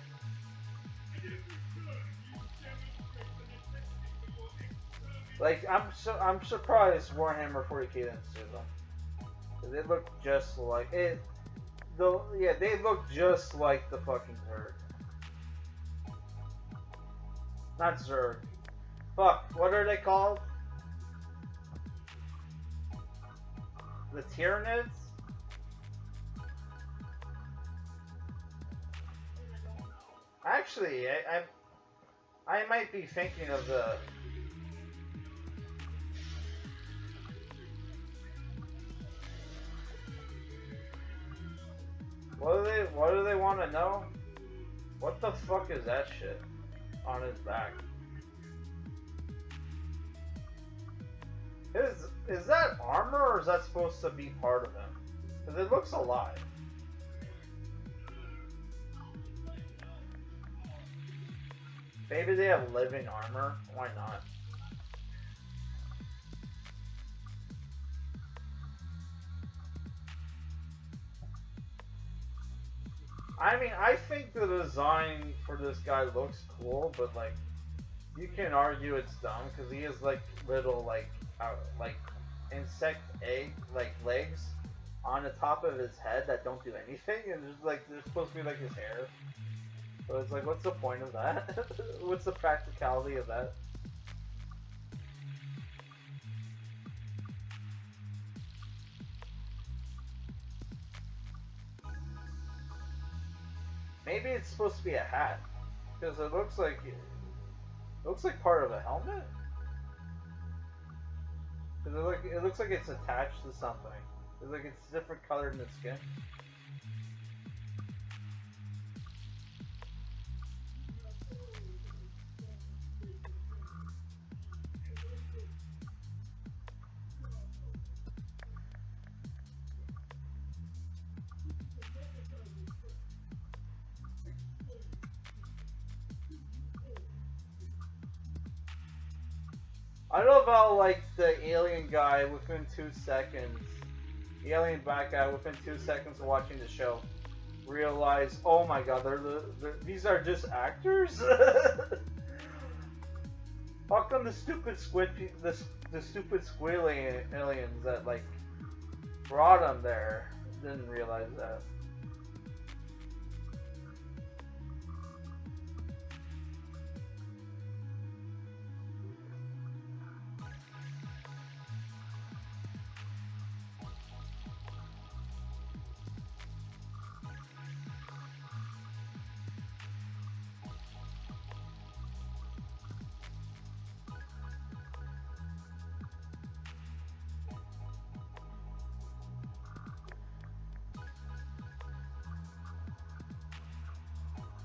Like, I'm surprised Warhammer 40K didn't sue them. Cause they look just like it. Yeah, they look just like the fucking Zerg. Not Zerg. Fuck, what are they called? The Tyranids? Actually, I might be thinking of the... What do they want to know? What the fuck is that shit on his back? Is that armor or is that supposed to be part of him? Because it looks alive. Maybe they have living armor? Why not? I mean, I think the design for this guy looks cool, but like, you can argue it's dumb because he has like little like insect egg like legs on the top of his head that don't do anything, and just like they're supposed to be like his hair. So it's like, what's the point of that? What's the practicality of that? Maybe it's supposed to be a hat because it looks like part of a helmet. Because it looks like it's attached to something. It's like it's different colored in the skin. I love how like the alien guy within 2 seconds, the alien black guy within 2 seconds of watching the show, realized, oh my god, these are just actors. How come the stupid the stupid squid aliens that like brought them there didn't realize that?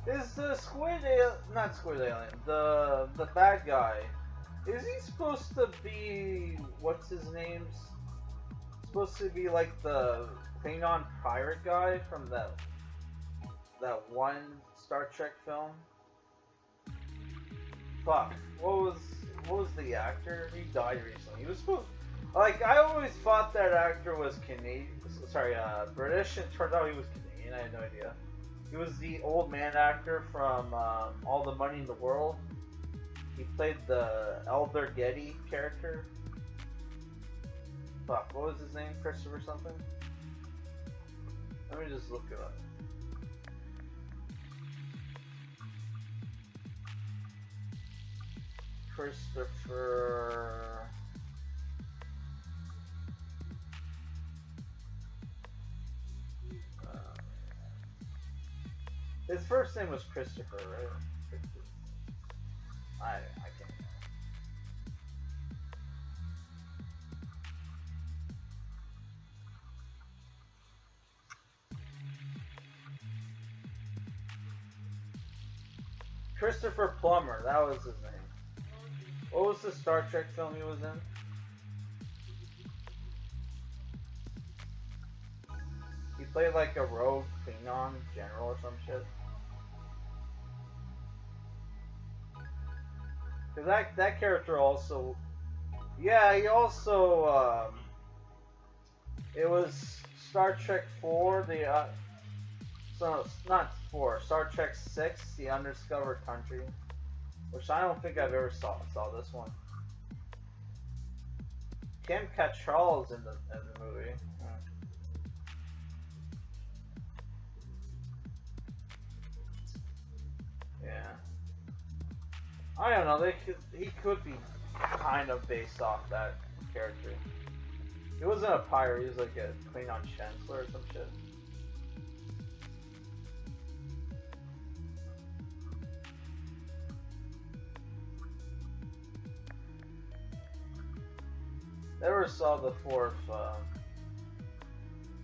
Is the not squid alien, the bad guy, is he supposed to be, what's his name? Supposed to be like the Klingon pirate guy from that one Star Trek film? Fuck. What was the actor? He died recently. He was supposed, like, I always thought that actor was Canadian. Sorry, British. It turned out he was Canadian. I had no idea. He was the old man actor from All the Money in the World. He played the Elder Getty character. Fuck, what was his name? Christopher something? Let me just look it up. Christopher... his first name was Christopher, right? I can't. Christopher Plummer, that was his name. What was the Star Trek film he was in? He played like a rogue Klingon general or some shit. Cause that character also, yeah, he also it was Star Trek 4, so not 4, Star Trek 6, The Undiscovered Country, which I don't think I've ever saw this one. Kim Cattrall's in the movie. Yeah. I don't know. He could be kind of based off that character. He wasn't a pirate. He was like a Klingon chancellor or some shit. Never saw the fourth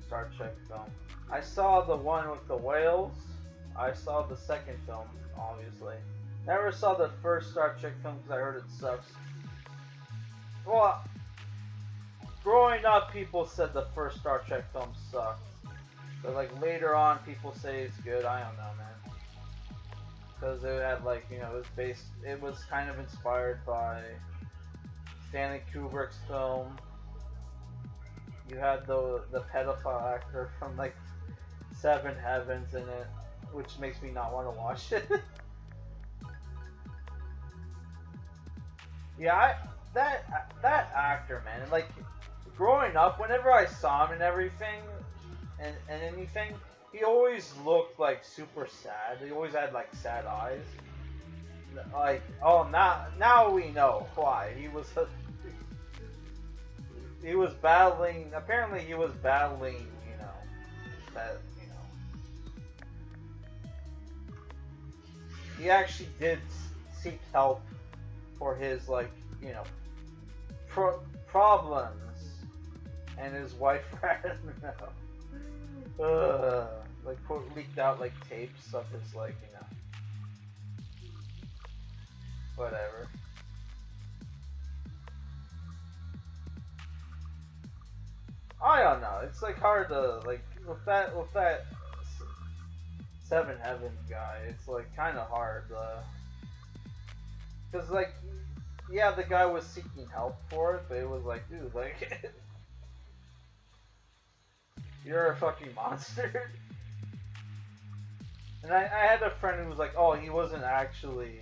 Star Trek film. I saw the one with the whales. I saw the second film, obviously. Never saw the first Star Trek film because I heard it sucks. Well, growing up, people said the first Star Trek film sucked. But like later on, people say it's good. I don't know, man. Because it had like, you know, it was kind of inspired by Stanley Kubrick's film. You had the pedophile actor from like Seven Heavens in it. which makes me not want to watch it. Yeah, that actor, man, and like growing up, whenever I saw him and everything, and anything, he always looked like super sad. He always had like sad eyes. Like, oh, now we know why he was battling. Apparently, he was battling. You know, that he actually did seek help for his like problems, and his wife ratted him out. Like leaked out like tapes of his like whatever. I don't know. It's like hard to like with that Seven Heaven guy. It's like kind of hard. Because, like, yeah, the guy was seeking help for it, but it was like, dude, like, you're a fucking monster. And I had a friend who was like, oh, he wasn't actually,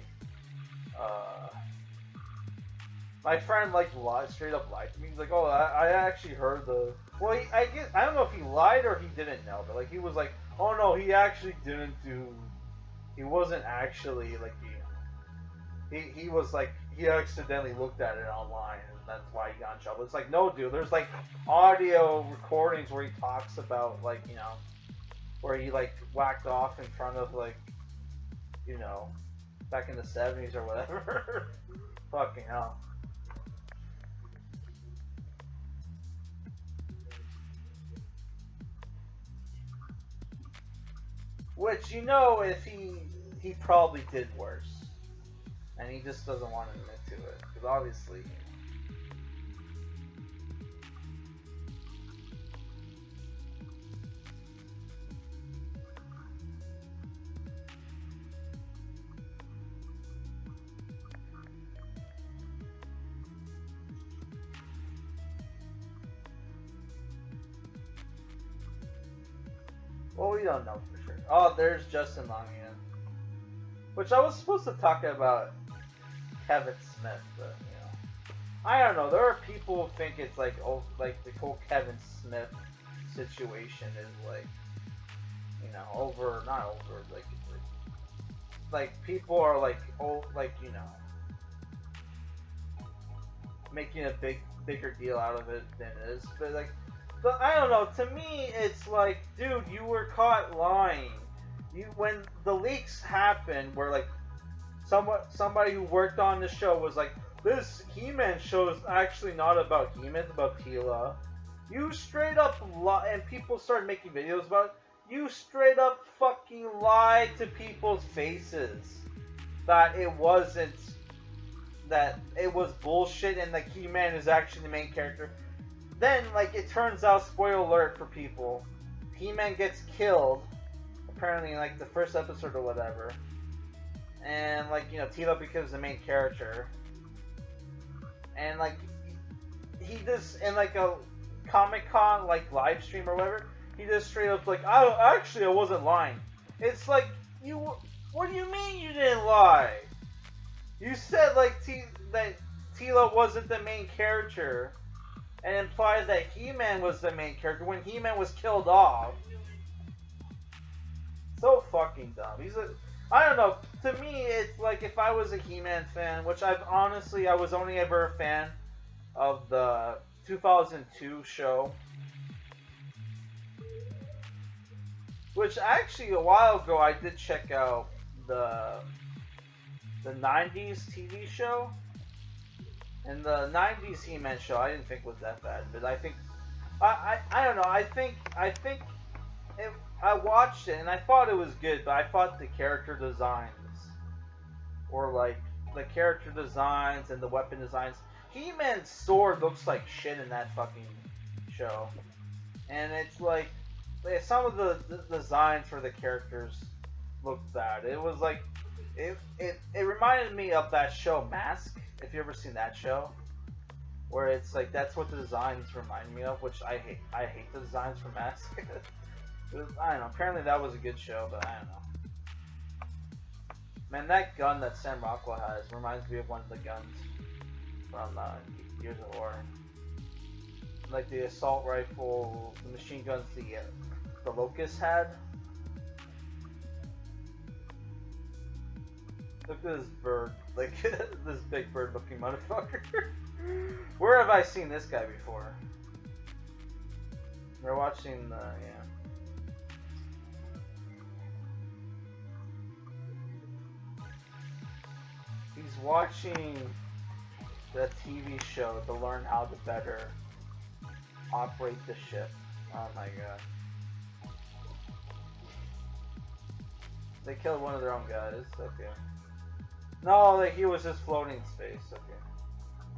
my friend, like, straight up lied to me. He's like, oh, I actually heard well, I don't know if he lied or he didn't know, but, like, he was like, oh, no, he actually didn't he wasn't actually, like, he was like, he accidentally looked at it online, and that's why he got in trouble. It's like, no, dude, there's like audio recordings where he talks about, like, where he like whacked off in front of, like, back in the 70s or whatever. Fucking hell. Which, if he probably did worse. And he just doesn't want to admit to it. Because obviously, well, we don't know for sure. Oh, there's Justin Long again. Which I was supposed to talk about Kevin Smith, but I don't know. There are people who think it's like, like the whole Kevin Smith situation is like, not over, like people are like, making a bigger deal out of it than it is. But I don't know. To me, it's like, dude, you were caught lying. When the leaks happened, where like somebody who worked on the show was like, this He-Man show is actually not about He-Man, it's about Teela. You straight up and people started making videos about it. You straight up fucking lied to people's faces that it wasn't, that it was bullshit and that He-Man is actually the main character. Then, like, it turns out, spoiler alert for people, He-Man gets killed, apparently in like the first episode or whatever. And like, Teela becomes the main character. And like, he just, in like a Comic-Con like live stream or whatever, he just straight up like, I wasn't lying. It's like, what do you mean you didn't lie? You said like that Teela wasn't the main character, and implied that He-Man was the main character when He-Man was killed off. So fucking dumb. I don't know. To me, it's like if I was a He-Man fan, which I was only ever a fan of the 2002 show. Which actually, a while ago, I did check out the 90s TV show. And the 90s He-Man show, I didn't think was that bad. But I think, I don't know, I think I watched it and I thought it was good, but I thought the character designs, or like the character designs and the weapon designs, He-Man's sword looks like shit in that fucking show. And it's like, some of the designs for the characters looked bad. It was like, it reminded me of that show Mask, if you ever seen that show, where it's like, that's what the designs remind me of, which I hate the designs for Mask. I don't know, apparently that was a good show, but I don't know. Man, that gun that Sam Rockwell has reminds me of one of the guns from Gears of War. Like the assault rifle, the machine guns the Locust had. Look at this bird, like this big bird looking motherfucker. Where have I seen this guy before? We're watching the, He's watching the TV show to learn how to better operate the ship. Oh my god. They killed one of their own guys, okay. No, like he was just floating in space, okay.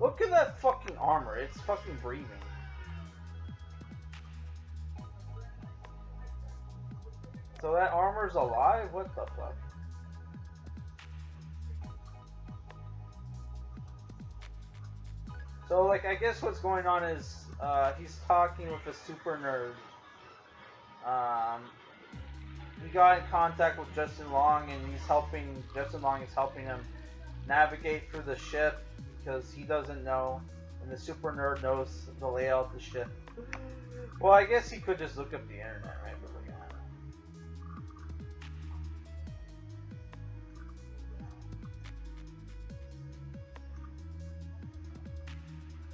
Look at that fucking armor, it's fucking breathing. So that armor's alive? What the fuck? So, like, I guess what's going on is, he's talking with a super nerd. He got in contact with Justin Long, and Justin Long is helping him navigate through the ship, because he doesn't know, and the super nerd knows the layout of the ship. Well, I guess he could just look up the internet, right? But look at it.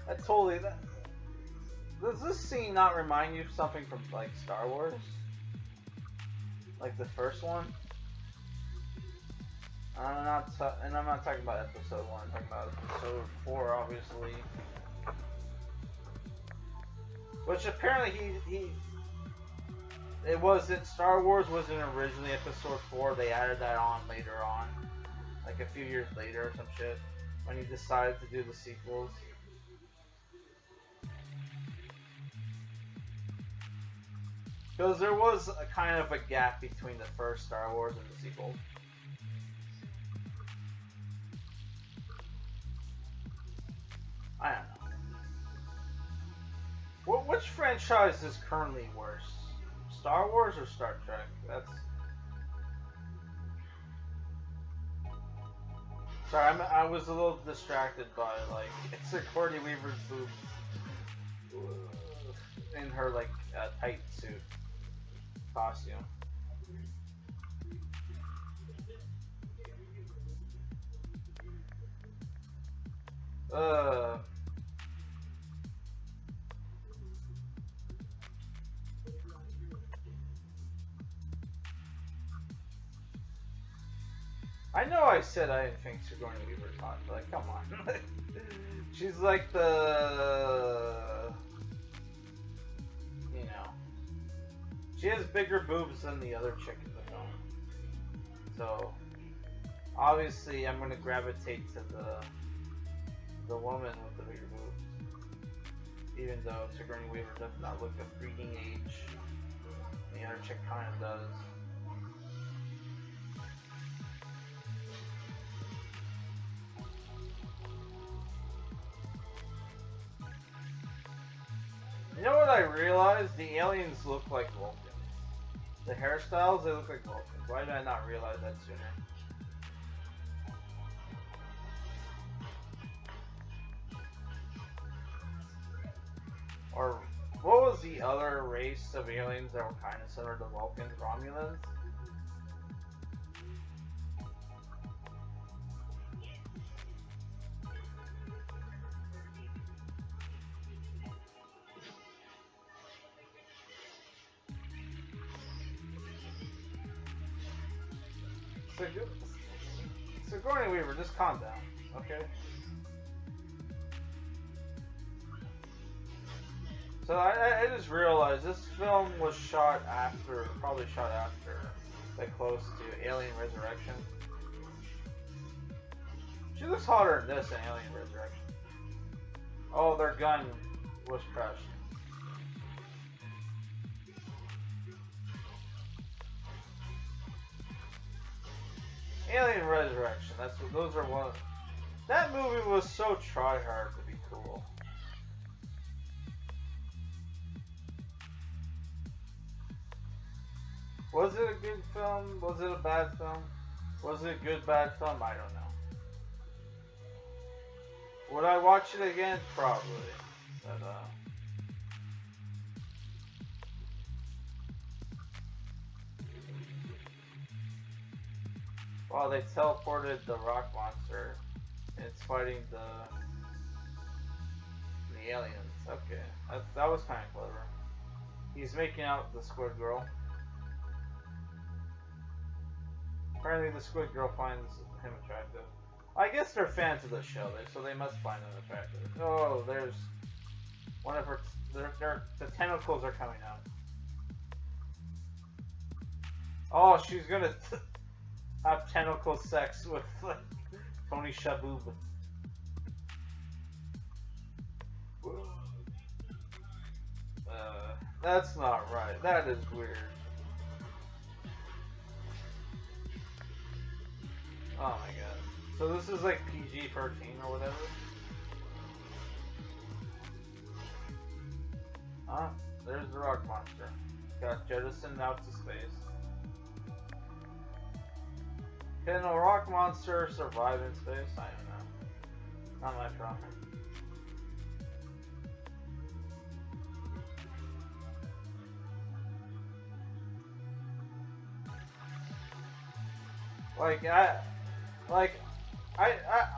That's totally that. Does this scene not remind you of something from like Star Wars? Like the first one? I'm not talking about episode 1, I'm talking about episode 4, obviously. Which apparently it wasn't, Star Wars wasn't originally episode 4, they added that on later on. Like a few years later or some shit. When he decided to do the sequels. Because there was a kind of a gap between the first Star Wars and the sequels. I don't know. Which franchise is currently worse? Star Wars or Star Trek? That's... Sorry, I was a little distracted by, like, Sigourney Weaver's boobs. In her, like, tight suit. Costume. I know I said I didn't think Sigourney Weaver was hot, but like, come on. She's like the... You know. She has bigger boobs than the other chick in the film. So, obviously I'm gonna gravitate to the woman with the bigger boobs. Even though Sigourney Weaver does not look of breeding age. The other chick kind of does. You know what I realized? The aliens look like Vulcans. The hairstyles, they look like Vulcans. Why did I not realize that sooner? Or, what was the other race of aliens that were kind of similar to Vulcans? Romulans? Sigourney Weaver, just calm down, okay? So I just realized this film was shot after, probably shot after, like close to Alien Resurrection. She looks hotter in this than Alien Resurrection. Oh, their gun was crushed. Alien Resurrection, that's what, those are one. That movie was so try-hard to be cool. Was it a good film? Was it a bad film? Was it a good, bad film? I don't know. Would I watch it again? Probably. But, well, they teleported the rock monster. And it's fighting the aliens. Okay. That was kind of clever. He's making out the squid girl. Apparently the squid girl finds him attractive. I guess they're fans of the show, so they must find him attractive. Oh, there's one of her. The tentacles are coming out. Oh, she's gonna have tentacle sex with like, Tony Shaboob. That's not right. That is weird. Oh my god. So this is like PG-13 or whatever? Huh? There's the rock monster. Got jettisoned out to space. Can a rock monster survive in space? I don't know. Not my problem.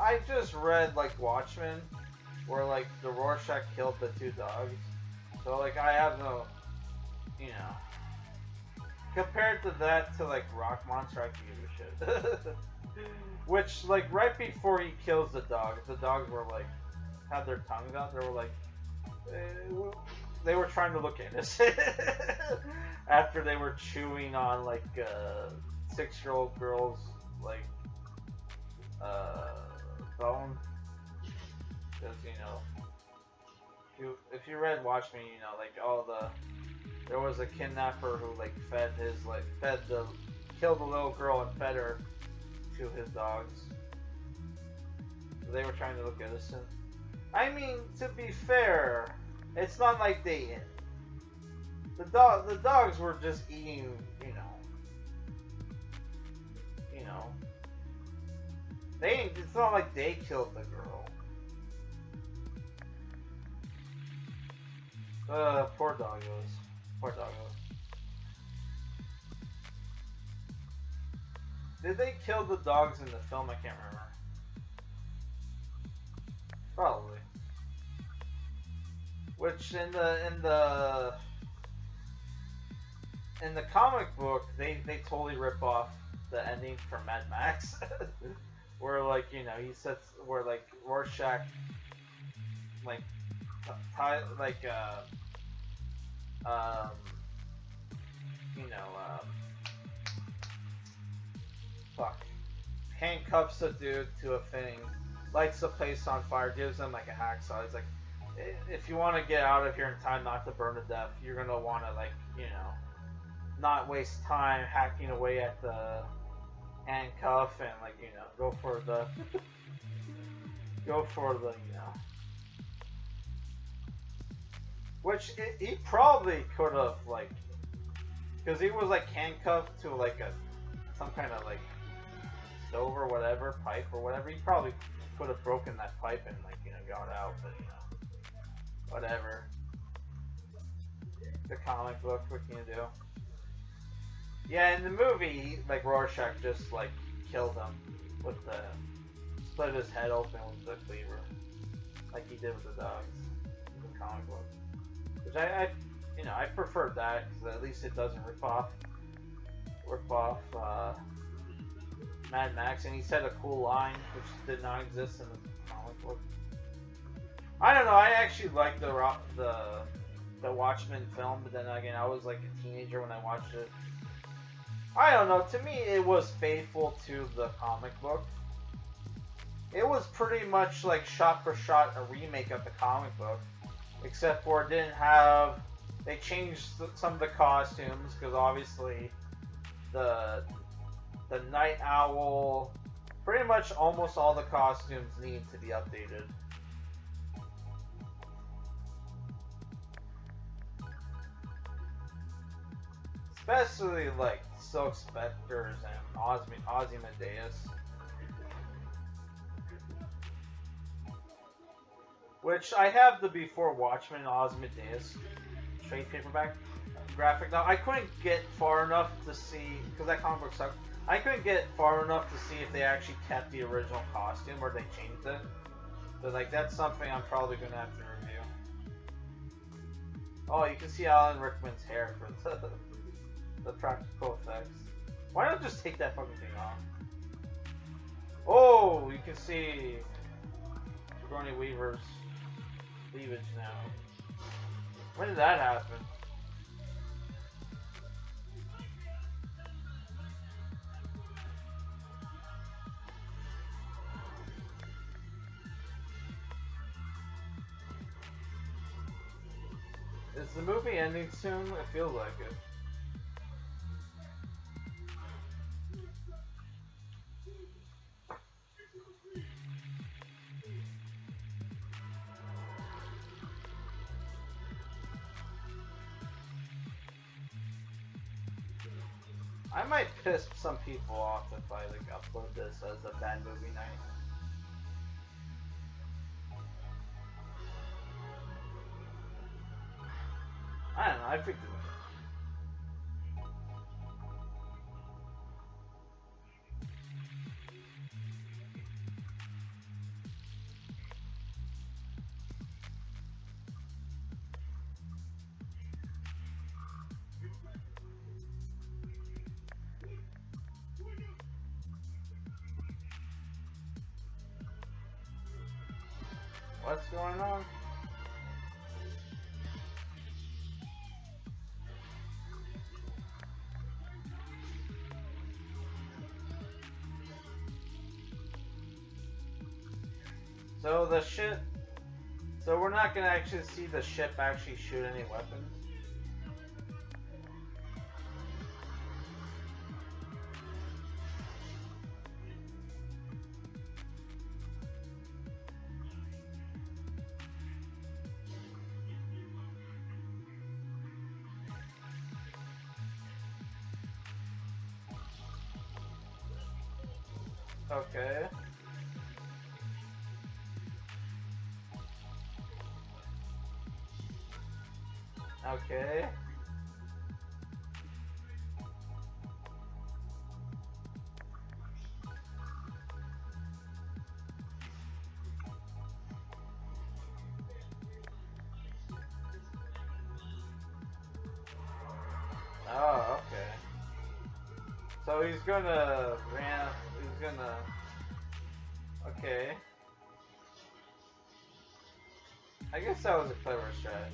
I just read like Watchmen, where like the Rorschach killed the two dogs. So like I have no, you know, compared to that to like Rock Monster, I can give a shit. Which like right before he kills the dogs were like had their tongues out. They were like they were trying to look innocent after they were chewing on like 6-year-old girls like bone, because you know if you read Watchmen, you know like there was a kidnapper who like killed the little girl and fed her to his dogs. They were trying to look innocent. I mean, to be fair, it's not like the dogs were just eating, you know. It's not like they killed the girl. Poor doggos. Poor doggos. Did they kill the dogs in the film? I can't remember. Probably. Which in the comic book, they totally rip off the ending from Mad Max. Where like, you know, he says where like Rorschach like handcuffs a dude to a thing, lights the place on fire, gives him like a hacksaw. He's like, if you want to get out of here in time not to burn to death, you're gonna want to like, you know, not waste time hacking away at the handcuff and like, you know, go for the you know, which he probably could have like, because he was like handcuffed to like some kind of like stove or whatever, pipe or whatever. He probably could have broken that pipe and like, you know, got out, but you know, whatever. The comic book, what can you do? Yeah, in the movie, like Rorschach just like killed him with split his head open with the cleaver, like he did with the dogs in the comic book. Which I prefer that because at least it doesn't rip off Mad Max, and he said a cool line which did not exist in the comic book. I don't know. I actually liked the Watchmen film, but then again, I was like a teenager when I watched it. I don't know, to me it was faithful to the comic book. It was pretty much like shot for shot a remake of the comic book, except for it didn't have, they changed some of the costumes, because obviously the Night Owl, pretty much almost all the costumes need to be updated. Especially like Silk Spectres and Ozymandias. Which I have the Before Watchmen Ozymandias trade paperback graphic. Now I couldn't get far enough to see, because that comic book sucked. I couldn't get far enough to see if they actually kept the original costume or they changed it. But like that's something I'm probably gonna have to review. Oh, you can see Alan Rickman's hair for the practical effects. Why not just take that fucking thing off? Oh, you can see Sigourney Weaver's cleavage now. When did that happen? Is the movie ending soon? It feels like it. I might piss some people off if I like upload this as a bad movie night. I don't know, I freaked it out. What's going on? So the ship. So we're not gonna actually see the ship actually shoot any weapons. Okay. Okay. Oh, okay. So he's gonna okay. I guess that was a clever strategy.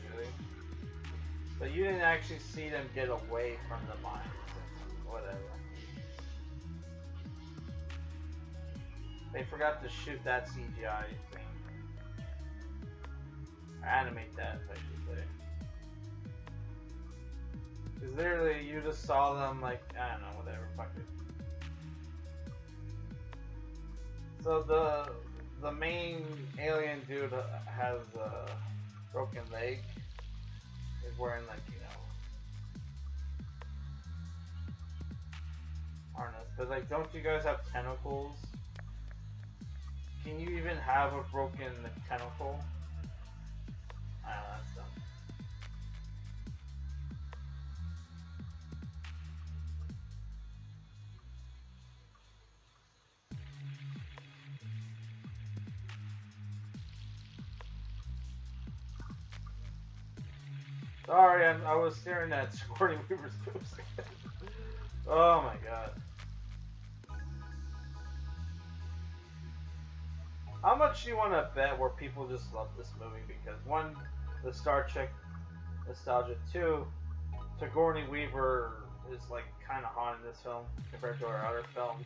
But you didn't actually see them get away from the mines. Whatever. They forgot to shoot that CGI thing. Or animate that, I should say. Because literally, you just saw them like, I don't know, whatever, fuck it. So the main alien dude has a broken leg. He's wearing like, you know, harness. But like, don't you guys have tentacles? Can you even have a broken tentacle? I don't know, that's dumb. Sorry, I was staring at Sigourney Weaver's boobs. Oh my god. How much do you want to bet where people just love this movie? Because one, the Star Trek nostalgia. Two, Sigourney Weaver is like kind of hot in this film compared to our other films.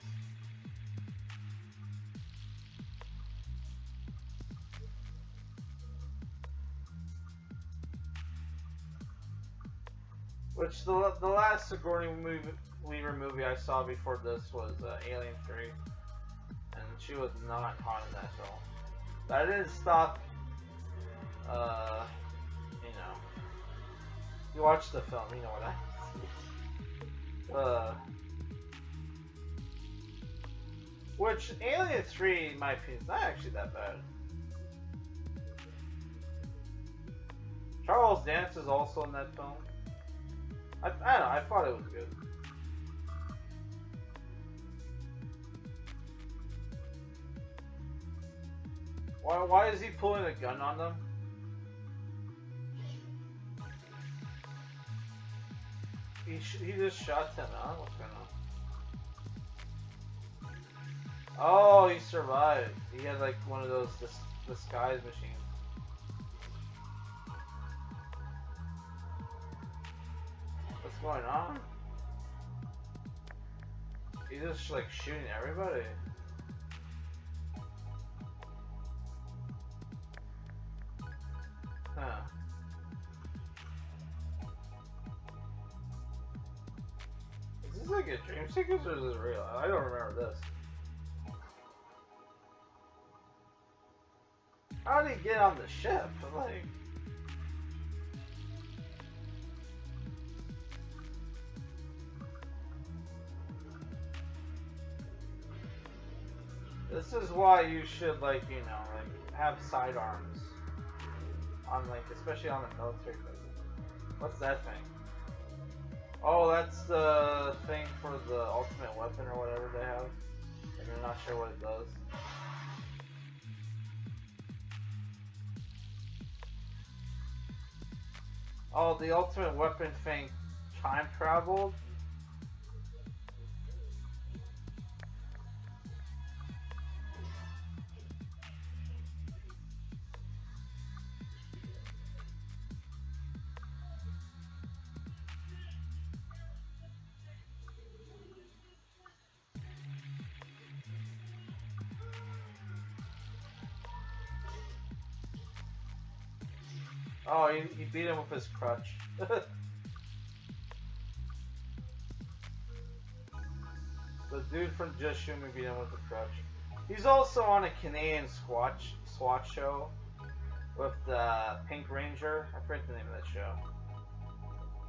Which the last Sigourney Weaver movie I saw before this was Alien 3, and she was not hot in that film. That didn't stop. You know, you watch the film, you know what I. Uh, which Alien 3, in my opinion, is not actually that bad. Charles Dance is also in that film. I don't know, I thought it was good. Why is he pulling a gun on them? He just shot them, huh? What's going on? Oh, he survived. He had like one of those disguise machines. What's going on? He's just like shooting everybody. Huh. Is this like a dream sequence or is this real? I don't remember this. How did he get on the ship? Like, this is why you should, like, you know, like, have sidearms on, like, especially on the military bases. What's that thing? Oh, that's the thing for the ultimate weapon or whatever they have, and you're not sure what it does. Oh, the ultimate weapon thing time traveled? Oh, he beat him with his crutch. The dude from Just Shoot Me beat him with a crutch. He's also on a Canadian SWAT show with the Pink Ranger. I forget the name of that show.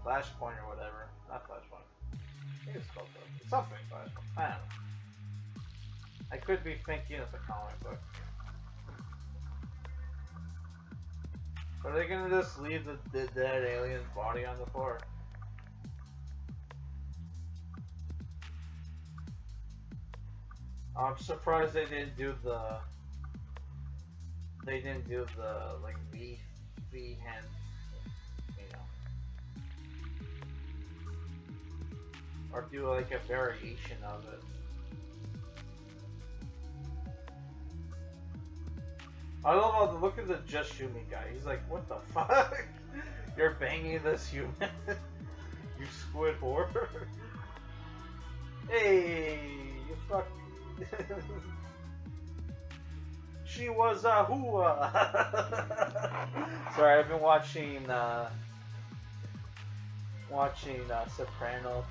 Flashpoint or whatever. Not Flashpoint. I think it's called that. It's something Flashpoint. I don't know. I could be thinking of a comic book. Are they gonna just leave the dead alien's body on the floor? I'm surprised they didn't do the like V hand, you know, or do like a variation of it. I love the look at the Just Shoot Me guy. He's like, what the fuck? You're banging this human? You squid whore? Hey, you fuck. She was a hooah. Sorry, I've been watching Soprano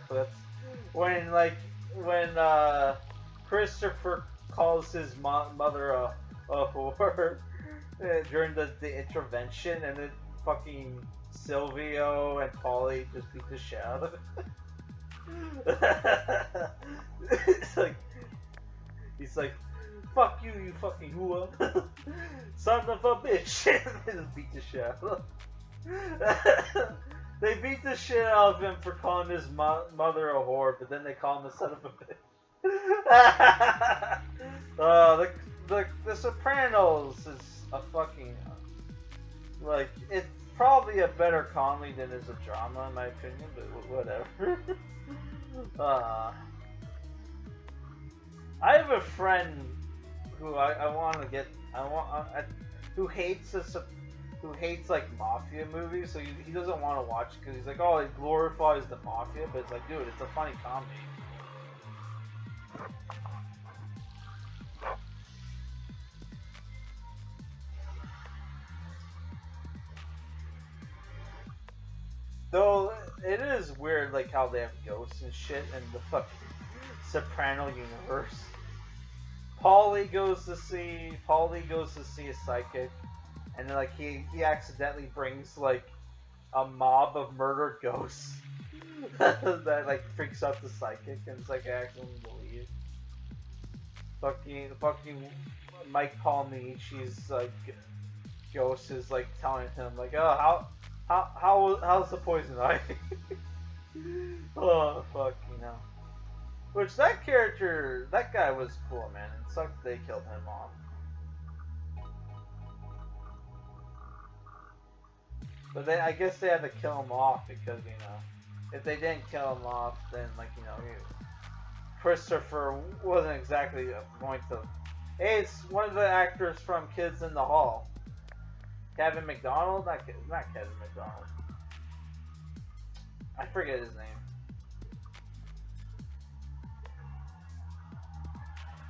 clips. When Christopher calls his mother a whore during the intervention, and then fucking Silvio and Paulie just beat the shit out of it. He's like, fuck you, you fucking hooah, son of a bitch, and just beat the shit out of him. They beat the shit out of him for calling his mother a whore, but then they call him a son of a bitch. The Sopranos is a fucking, like, it's probably a better comedy than is a drama in my opinion, but whatever. I have a friend who who hates like mafia movies, so he doesn't want to watch it because he's like, oh, it glorifies the mafia, but it's like, dude, it's a funny comedy. Though it is weird, like how they have ghosts and shit in the fucking Soprano universe. Paulie goes to see a psychic, and then like he accidentally brings like a mob of murdered ghosts that like freaks out the psychic and it's like actually believe. Fucking Mike Palmichi's like ghost is like telling him like, oh, how's the poison ivy? Oh fuck, you know. Which that guy was cool, man. It sucked they killed him off. But I guess they had to kill him off because, you know, if they didn't kill him off, then like, you know, Christopher wasn't exactly going to. Hey, it's one of the actors from Kids in the Hall. Kevin McDonald? Not Kevin McDonald. I forget his name.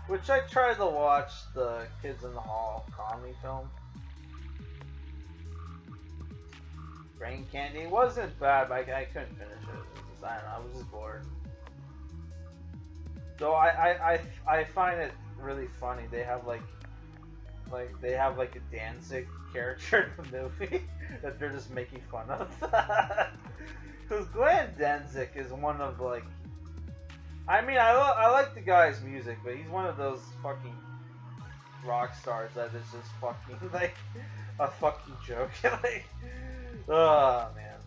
Which I tried to watch the Kids in the Hall comedy film. Brain Candy wasn't bad, but I couldn't finish it. I don't know, I was just bored. So I find it really funny. They have like a Danzig character in the movie that they're just making fun of. Because Glenn Danzig is one of like, I mean I like the guy's music, but he's one of those fucking rock stars that is just fucking like a fucking joke. Like, oh man.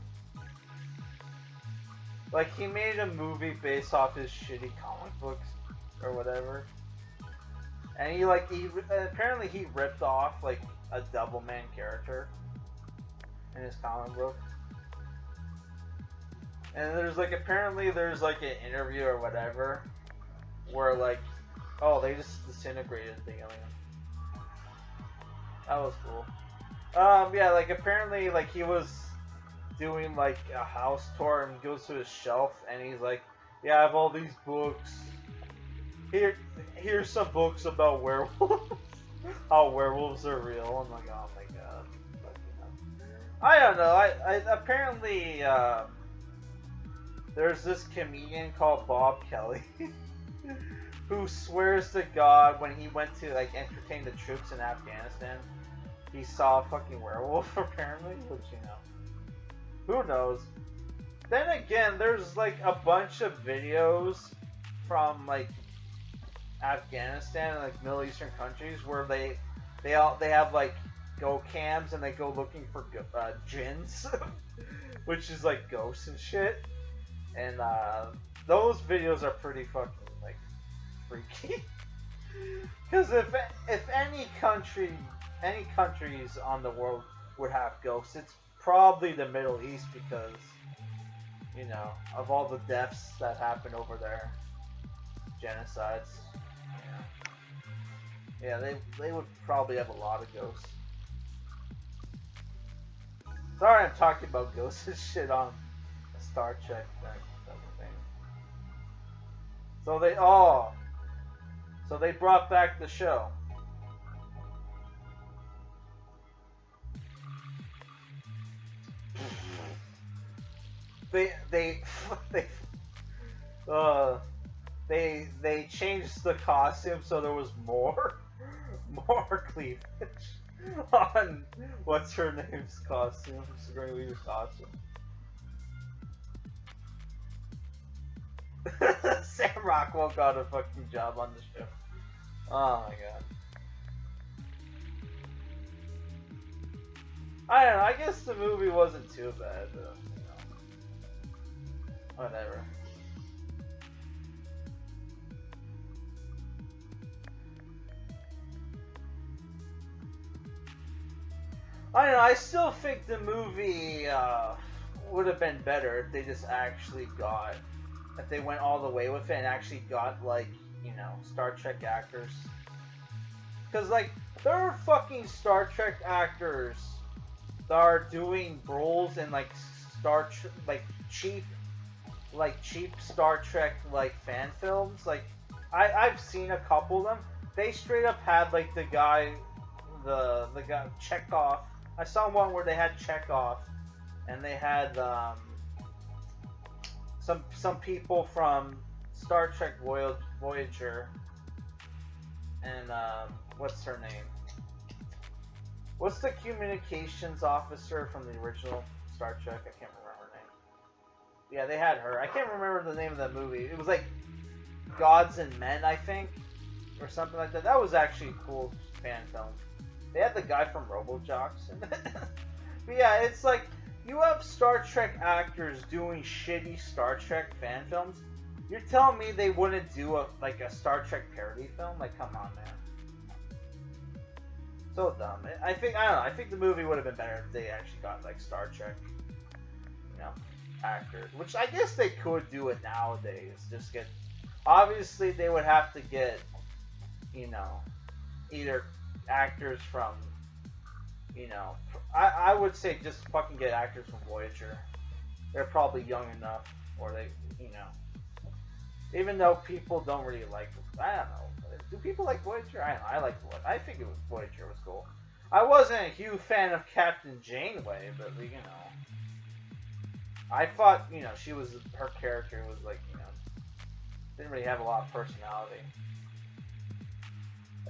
Like he made a movie based off his shitty comic books or whatever. And he apparently he ripped off like a double man character in his comic book. And apparently there's like an interview or whatever where like, oh, they just disintegrated the alien. That was cool. Yeah, like apparently like he was doing like a house tour and goes to his shelf and he's like, yeah, I have all these books. Here's some books about werewolves. How werewolves are real. I'm like, oh my god. I don't know. I apparently there's this comedian called Bob Kelly who swears to God when he went to like entertain the troops in Afghanistan, he saw a fucking werewolf apparently, which, you know, who knows. Then again, there's like a bunch of videos from like Afghanistan and like Middle Eastern countries where they have like go cams and they go looking for jinns, which is like ghosts and shit. And those videos are pretty fucking like freaky. Because if any countries on the world would have ghosts, it's probably the Middle East because, you know, of all the deaths that happen over there, genocides. Yeah, they would probably have a lot of ghosts. Sorry, I'm talking about ghosts and shit on a Star Trek thing. So they brought back the show. They changed the costume so there was more cleavage on what's her name's costume, Sigourney's costume. Sam Rockwell got a fucking job on the show. Oh my god. I don't know, I guess the movie wasn't too bad, though, you know. Whatever. I don't know, I still think the movie would have been better if they just actually if they went all the way with it and actually got, like, you know, Star Trek actors. Because, like, there are fucking Star Trek actors that are doing roles in, like, cheap Star Trek, like, fan films. Like, I've seen a couple of them. They straight up had, like, the guy Chekhov. I saw one where they had Chekhov, and they had some people from Star Trek Voyager, and what's her name? What's the communications officer from the original Star Trek. I can't remember her name. Yeah, they had her. I can't remember the name of that movie. It was like Gods and Men, I think, or something like that. That was actually a cool fan film. They had the guy from RoboJocks in it. But yeah, it's like you have Star Trek actors doing shitty Star Trek fan films. You're telling me they wouldn't do a Star Trek parody film? Like, come on, man. So dumb. I don't know. I think the movie would have been better if they actually got like Star Trek, actors. Which I guess they could do it nowadays. Just get. Obviously, they would have to get, either actors from, I would say just fucking get actors from Voyager. They're probably young enough, or they, even though people don't really like, I don't know. Do people like Voyager? I don't know. I like Voyager. I think Voyager was cool. I wasn't a huge fan of Captain Janeway, but I thought she was, her character was like didn't really have a lot of personality.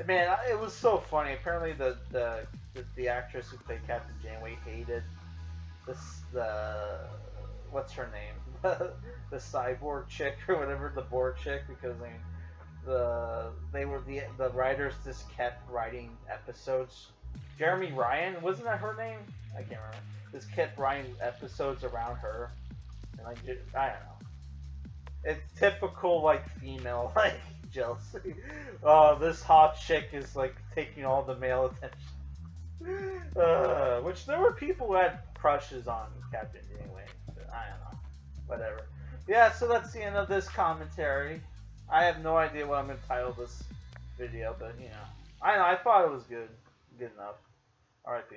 Man, it was so funny. Apparently the actress who played Captain Janeway hated the what's her name, the cyborg chick or whatever, the Borg chick, because the writers just kept writing episodes. Jeremy Ryan, wasn't that her name? I can't remember. Just kept writing episodes around her, and I don't know. It's typical female jealousy. Oh, this hot chick is taking all the male attention. Which there were people who had crushes on Captain Janeway. But I don't know. Whatever. Yeah, so that's the end of this commentary. I have no idea what I'm going to title this video, but I don't know. I thought it was good. Good enough. Alright, people.